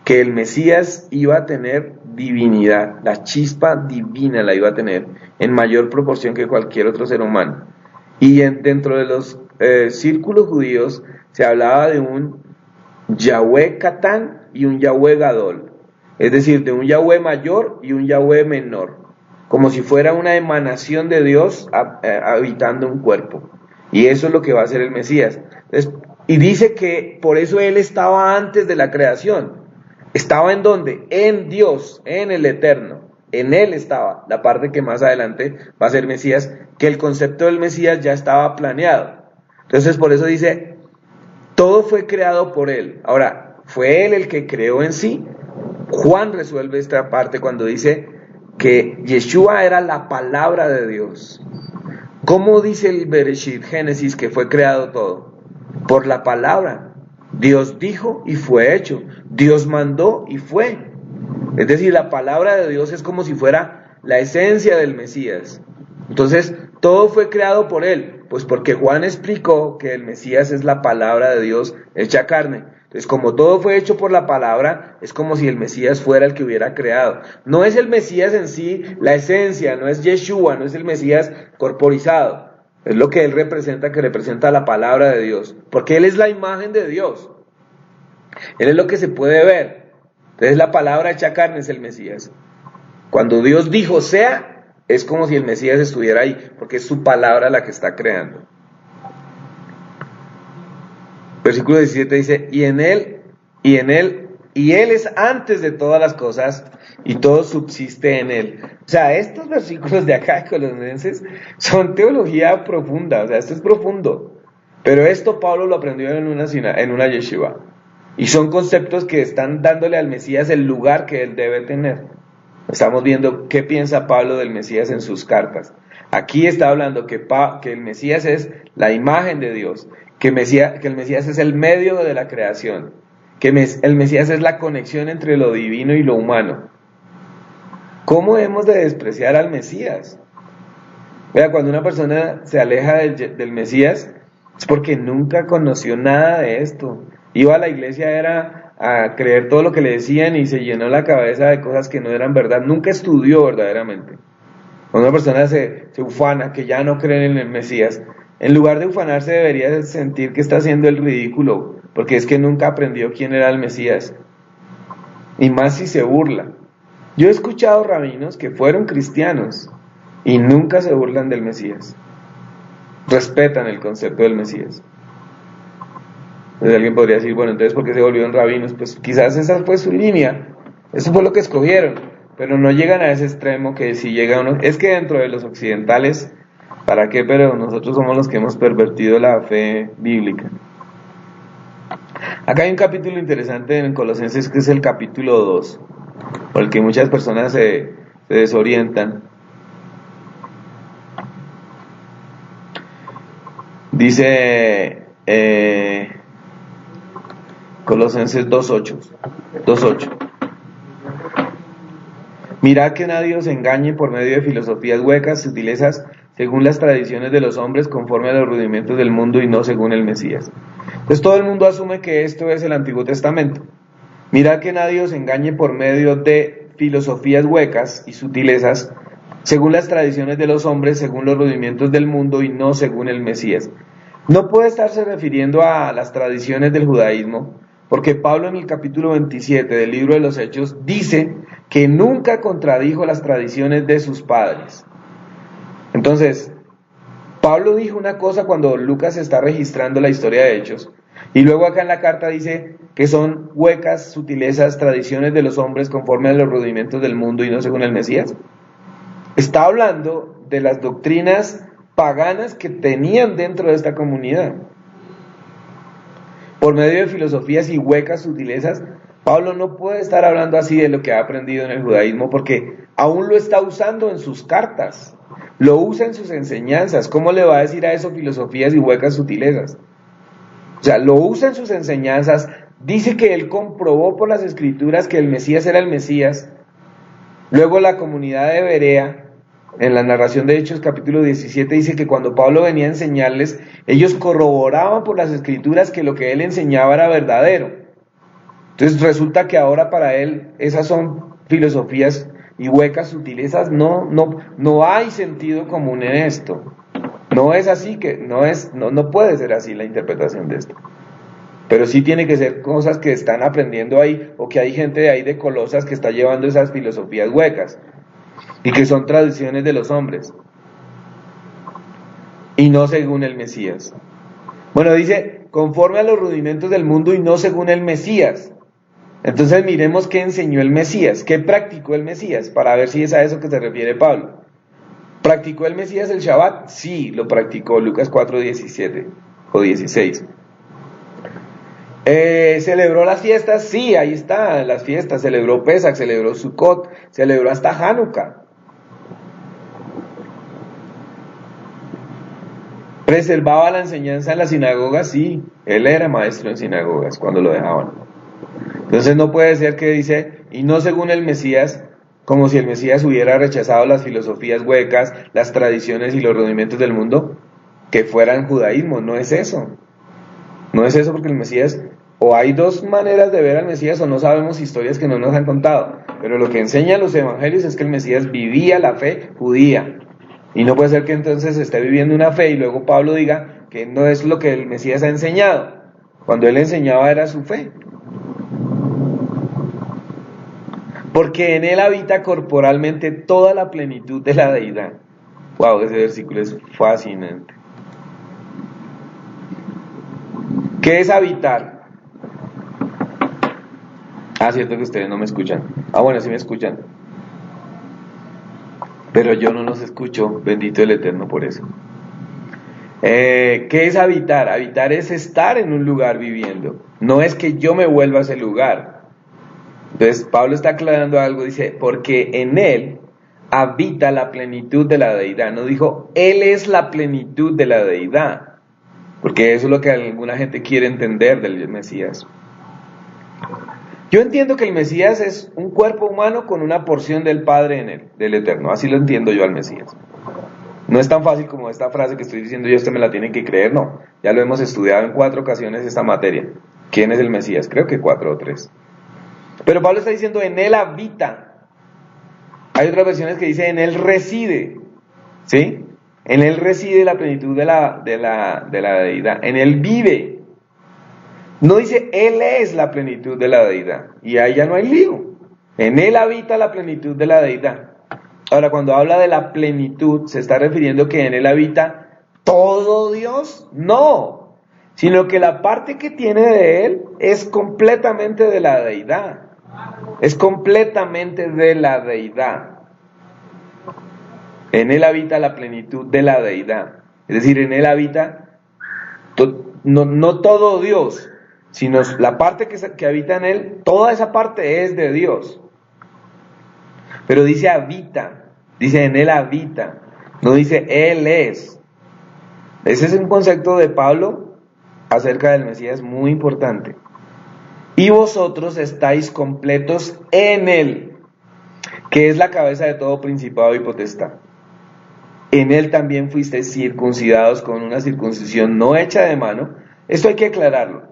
que el Mesías iba a tener divinidad, la chispa divina la iba a tener, en mayor proporción que cualquier otro ser humano. Y dentro de los círculos judíos se hablaba de un Yahweh Catán y un Yahweh Gadol. Es decir, de un Yahweh mayor y un Yahweh menor, como si fuera una emanación de Dios habitando un cuerpo. Y eso es lo que va a hacer el Mesías. Entonces, y dice que por eso Él estaba antes de la creación. ¿Estaba en dónde? En Dios, en el Eterno. En Él estaba, la parte que más adelante va a ser Mesías, que el concepto del Mesías ya estaba planeado. Entonces por eso dice, todo fue creado por Él. Ahora, ¿fue Él el que creó en sí? Juan resuelve esta parte cuando dice que Yeshua era la palabra de Dios. ¿Cómo dice el Bereshit, Génesis, que fue creado todo? Por la palabra. Dios dijo y fue hecho. Dios mandó y fue. Es decir, la palabra de Dios es como si fuera la esencia del Mesías. Entonces, todo fue creado por Él. Pues porque Juan explicó que el Mesías es la palabra de Dios hecha carne. Entonces, como todo fue hecho por la palabra, es como si el Mesías fuera el que hubiera creado. No es el Mesías en sí la esencia, no es Yeshua, no es el Mesías corporizado. Es lo que Él representa, que representa la palabra de Dios. Porque Él es la imagen de Dios. Él es lo que se puede ver. Entonces la palabra hecha carne es el Mesías. Cuando Dios dijo sea, es como si el Mesías estuviera ahí, porque es su palabra la que está creando. Versículo 17 dice, y Él es antes de todas las cosas, y todo subsiste en Él. O sea, estos versículos de acá de Colosenses son teología profunda, o sea, esto es profundo. Pero esto Pablo lo aprendió en una yeshiva. Y son conceptos que están dándole al Mesías el lugar que Él debe tener. Estamos viendo qué piensa Pablo del Mesías en sus cartas. Aquí está hablando que el Mesías es la imagen de Dios, que el Mesías es el medio de la creación, que el Mesías es la conexión entre lo divino y lo humano. ¿Cómo hemos de despreciar al Mesías? Vea, cuando una persona se aleja del Mesías, es porque nunca conoció nada de esto. Iba a la iglesia era a creer todo lo que le decían y se llenó la cabeza de cosas que no eran verdad. Nunca estudió verdaderamente. Cuando una persona se ufana, que ya no cree en el Mesías, en lugar de ufanarse debería sentir que está haciendo el ridículo, porque es que nunca aprendió quién era el Mesías. Y más si se burla. Yo he escuchado rabinos que fueron cristianos y nunca se burlan del Mesías. respetan el concepto del Mesías. Entonces alguien podría decir, bueno, entonces ¿por qué se volvieron rabinos? Pues quizás esa fue su línea, eso fue lo que escogieron, pero no llegan a ese extremo que si llega uno, es que dentro de los occidentales, ¿para qué? Pero nosotros somos los que hemos pervertido la fe bíblica. Acá hay un capítulo interesante en Colosenses que es el capítulo 2, por el que muchas personas se desorientan. Dice Colosenses 2:8. Mirad que nadie os engañe por medio de filosofías huecas, sutilezas, según las tradiciones de los hombres, conforme a los rudimentos del mundo y no según el Mesías. Entonces todo el mundo asume que esto es el Antiguo Testamento. Mirad que nadie os engañe por medio de filosofías huecas y sutilezas, según las tradiciones de los hombres, según los rudimentos del mundo y no según el Mesías. No puede estarse refiriendo a las tradiciones del judaísmo, porque Pablo en el capítulo 27 del libro de los Hechos dice que nunca contradijo las tradiciones de sus padres. Entonces, Pablo dijo una cosa cuando Lucas está registrando la historia de Hechos, y luego acá en la carta dice que son huecas, sutilezas, tradiciones de los hombres conforme a los rudimentos del mundo y no según el Mesías. Está hablando de las doctrinas paganas que tenían dentro de esta comunidad. Por medio de filosofías y huecas sutilezas, Pablo no puede estar hablando así de lo que ha aprendido en el judaísmo porque aún lo está usando en sus cartas, lo usa en sus enseñanzas. ¿Cómo le va a decir a eso filosofías y huecas sutilezas? O sea, lo usa en sus enseñanzas, dice que él comprobó por las escrituras que el Mesías era el Mesías. Luego la comunidad de Berea, en la narración de Hechos capítulo 17, dice que cuando Pablo venía a enseñarles, ellos corroboraban por las escrituras que lo que él enseñaba era verdadero. Entonces resulta que ahora para él esas son filosofías y huecas sutilezas. No hay sentido común en esto. No es así, no puede ser así la interpretación de esto. Pero sí tiene que ser cosas que están aprendiendo ahí, o que hay gente de ahí de Colosas que está llevando esas filosofías huecas y que son tradiciones de los hombres y no según el Mesías. Bueno, dice conforme a los rudimentos del mundo y no según el Mesías. Entonces miremos qué enseñó el Mesías, qué practicó el Mesías, para ver si es a eso que se refiere Pablo. ¿Practicó el Mesías el Shabbat? Sí, lo practicó. Lucas 4:17 o 16. ¿Celebró las fiestas? Sí, ahí están las fiestas. Celebró Pesach, celebró Sukkot, celebró hasta Hanukkah. ¿Preservaba la enseñanza en las sinagogas? Sí, él era maestro en sinagogas cuando lo dejaban. Entonces no puede ser que dice, y no según el Mesías, como si el Mesías hubiera rechazado las filosofías huecas, las tradiciones y los rudimentos del mundo, que fueran judaísmo. No es eso. No es eso, porque el Mesías, o hay dos maneras de ver al Mesías, o no sabemos historias que no nos han contado. Pero lo que enseñan los evangelios es que el Mesías vivía la fe judía. Y no puede ser que entonces esté viviendo una fe y luego Pablo diga que no es lo que el Mesías ha enseñado. Cuando él enseñaba era su fe. Porque en él habita corporalmente toda la plenitud de la deidad. Wow, ese versículo es fascinante. ¿Qué es habitar? Cierto que ustedes no me escuchan. Bueno, sí me escuchan. Pero yo no los escucho, bendito el Eterno por eso. ¿Qué es habitar? Habitar es estar en un lugar viviendo. No es que yo me vuelva a ese lugar. Entonces Pablo está aclarando algo, dice, porque en él habita la plenitud de la deidad. No dijo, él es la plenitud de la deidad. Porque eso es lo que alguna gente quiere entender del Mesías. Yo entiendo que el Mesías es un cuerpo humano con una porción del Padre en él, del Eterno. Así lo entiendo yo al Mesías. No es tan fácil como esta frase que estoy diciendo yo, usted me la tiene que creer, no. Ya lo hemos estudiado en 4 ocasiones esta materia. ¿Quién es el Mesías? Creo que 4 o 3. Pero Pablo está diciendo, en él habita. Hay otras versiones que dicen, en él reside. ¿Sí? En él reside la plenitud de la deidad. En él vive. No dice, él es la plenitud de la deidad. Y ahí ya no hay lío. En él habita la plenitud de la deidad. Ahora, cuando habla de la plenitud, se está refiriendo que en él habita todo Dios, no, sino que la parte que tiene de Él es completamente de la deidad, es completamente de la deidad. En Él habita la plenitud de la deidad, es decir, en Él habita no todo Dios, sino la parte que habita en Él, toda esa parte es de Dios. Pero dice habita, dice en Él habita, no dice Él es. Ese es un concepto de Pablo acerca del Mesías muy importante. Y vosotros estáis completos en Él, que es la cabeza de todo principado y potestad. En Él también fuisteis circuncidados con una circuncisión no hecha de mano. Esto hay que aclararlo.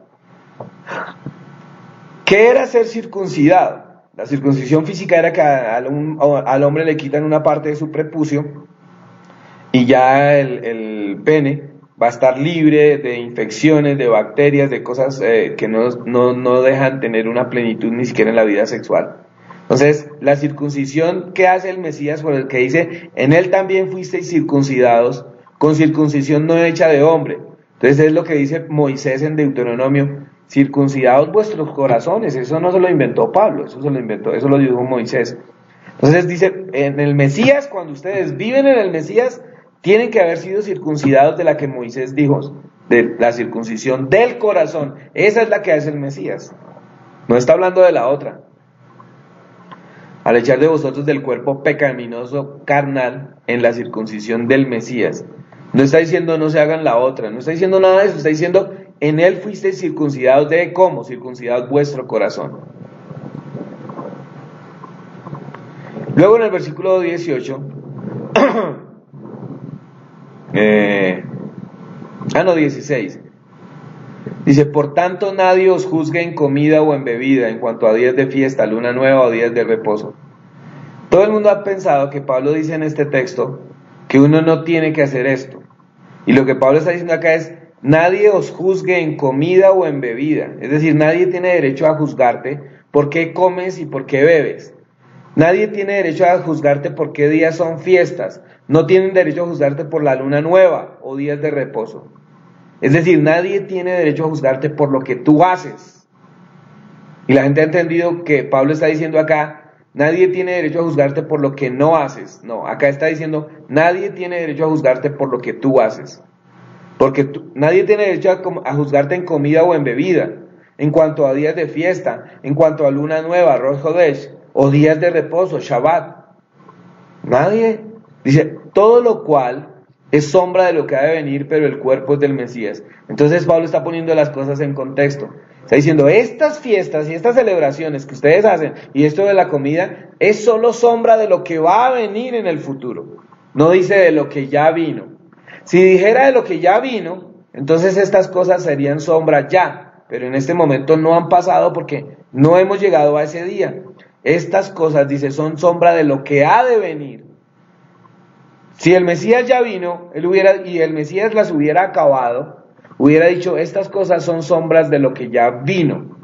¿Qué era ser circuncidado? La circuncisión física era que al hombre le quitan una parte de su prepucio y ya el pene va a estar libre de infecciones, de bacterias, de cosas que no dejan tener una plenitud ni siquiera en la vida sexual. Entonces, la circuncisión que hace el Mesías, por el que dice, en Él también fuisteis circuncidados, con circuncisión no hecha de hombre. Entonces es lo que dice Moisés en Deuteronomio, circuncidados vuestros corazones. Eso no se lo inventó Pablo, eso lo dijo Moisés. Entonces dice, en el Mesías, cuando ustedes viven en el Mesías, tienen que haber sido circuncidados de la que Moisés dijo, de la circuncisión del corazón. Esa es la que hace el Mesías. No está hablando de la otra. Al echar de vosotros del cuerpo pecaminoso carnal en la circuncisión del Mesías. No está diciendo no se hagan la otra, no está diciendo nada de eso, está diciendo en Él fuisteis circuncidados de ¿cómo? Circuncidados vuestro corazón. Luego en el versículo 18, 16, dice, por tanto nadie os juzgue en comida o en bebida, en cuanto a días de fiesta, luna nueva o días de reposo. Todo el mundo ha pensado que Pablo dice en este texto que uno no tiene que hacer esto. Y lo que Pablo está diciendo acá es, nadie os juzgue en comida o en bebida. Es decir, nadie tiene derecho a juzgarte por qué comes y por qué bebes. Nadie tiene derecho a juzgarte por qué días son fiestas. No tienen derecho a juzgarte por la luna nueva o días de reposo. Es decir, nadie tiene derecho a juzgarte por lo que tú haces. Y la gente ha entendido que Pablo está diciendo acá, nadie tiene derecho a juzgarte por lo que no haces. No, acá está diciendo, nadie tiene derecho a juzgarte por lo que tú haces. Porque nadie tiene derecho a juzgarte en comida o en bebida, en cuanto a días de fiesta, en cuanto a luna nueva, Rosh Hodesh, o días de reposo, Shabbat. Nadie. Dice, todo lo cual es sombra de lo que ha de venir, pero el cuerpo es del Mesías. Entonces Pablo está poniendo las cosas en contexto. Está diciendo, estas fiestas y estas celebraciones que ustedes hacen, y esto de la comida, es solo sombra de lo que va a venir en el futuro. No dice de lo que ya vino. Si dijera de lo que ya vino, entonces estas cosas serían sombra ya, pero en este momento no han pasado porque no hemos llegado a ese día. Estas cosas, dice, son sombra de lo que ha de venir. Si el Mesías ya vino, y el Mesías las hubiera acabado, hubiera dicho, estas cosas son sombras de lo que ya vino,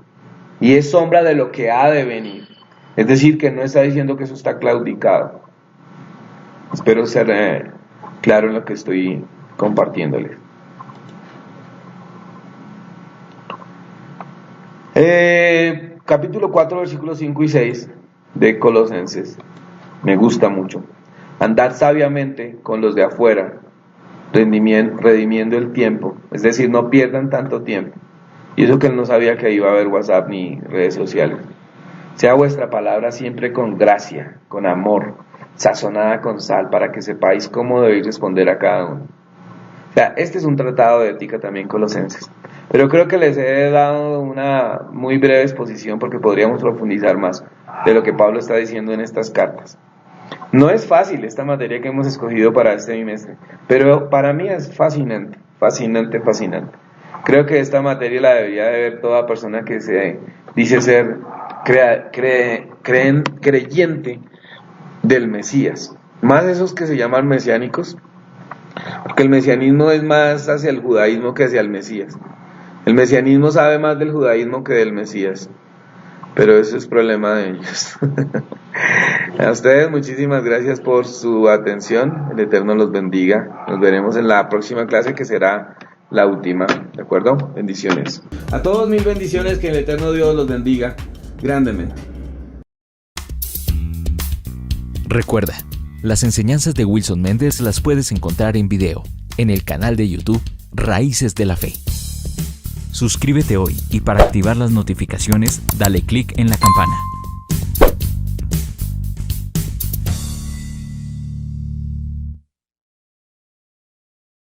y es sombra de lo que ha de venir. Es decir, que no está diciendo que eso está claudicado. Espero ser claro en lo que estoy compartiéndoles. Capítulo 4, versículos 5 y 6 de Colosenses. Me gusta mucho. Andad sabiamente con los de afuera, redimiendo el tiempo. Es decir, no pierdan tanto tiempo. Y eso que él no sabía que iba a haber WhatsApp ni redes sociales. Sea vuestra palabra siempre con gracia, con amor, sazonada con sal, para que sepáis cómo debéis responder a cada uno. O sea, este es un tratado de ética también, Colosenses. Pero creo que les he dado una muy breve exposición porque podríamos profundizar más de lo que Pablo está diciendo en estas cartas. No es fácil esta materia que hemos escogido para este bimestre, pero para mí es fascinante, fascinante, fascinante. Creo que esta materia la debería de ver toda persona que se dice ser creyente del Mesías. Más esos que se llaman mesiánicos, porque el mesianismo es más hacia el judaísmo que hacia el Mesías. El mesianismo sabe más del judaísmo que del Mesías, pero eso es problema de ellos. A ustedes muchísimas gracias por su atención. El Eterno los bendiga. Nos veremos en la próxima clase, que será la última. ¿De acuerdo? Bendiciones. A todos mil bendiciones. Que el Eterno Dios los bendiga grandemente. Recuerda, las enseñanzas de Wilson Méndez las puedes encontrar en video en el canal de YouTube Raíces de la Fe. Suscríbete hoy y para activar las notificaciones dale clic en la campana.